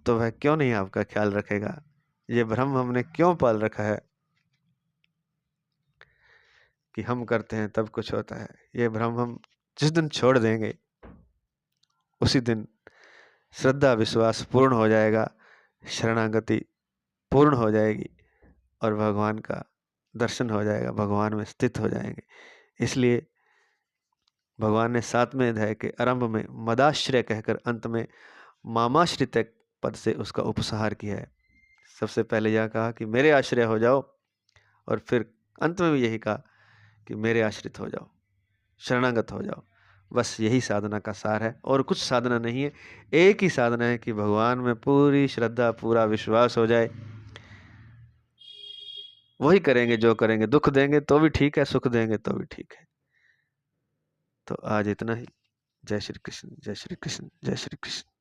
तो वह क्यों नहीं आपका ख्याल रखेगा? ये भ्रम हमने क्यों पाल रखा है कि हम करते हैं तब कुछ होता है? ये भ्रम हम जिस दिन छोड़ देंगे, उसी दिन श्रद्धा विश्वास पूर्ण हो जाएगा, शरणागति पूर्ण हो जाएगी, और भगवान का दर्शन हो जाएगा, भगवान में स्थित हो जाएंगे। इसलिए भगवान ने 7वें अध्याय के आरंभ में मदाश्रय कहकर अंत में मामाश्रित पद से उसका उपसंहार किया है। सबसे पहले यह कहा कि मेरे आश्रय हो जाओ, और फिर अंत में भी यही कहा कि मेरे आश्रित हो जाओ, शरणागत हो जाओ। बस यही साधना का सार है, और कुछ साधना नहीं है। एक ही साधना है कि भगवान में पूरी श्रद्धा, पूरा विश्वास हो जाए। वही करेंगे जो करेंगे। दुख देंगे तो भी ठीक है, सुख देंगे तो भी ठीक है। तो आज इतना ही। जय श्री कृष्ण, जय श्री कृष्ण, जय श्री कृष्ण।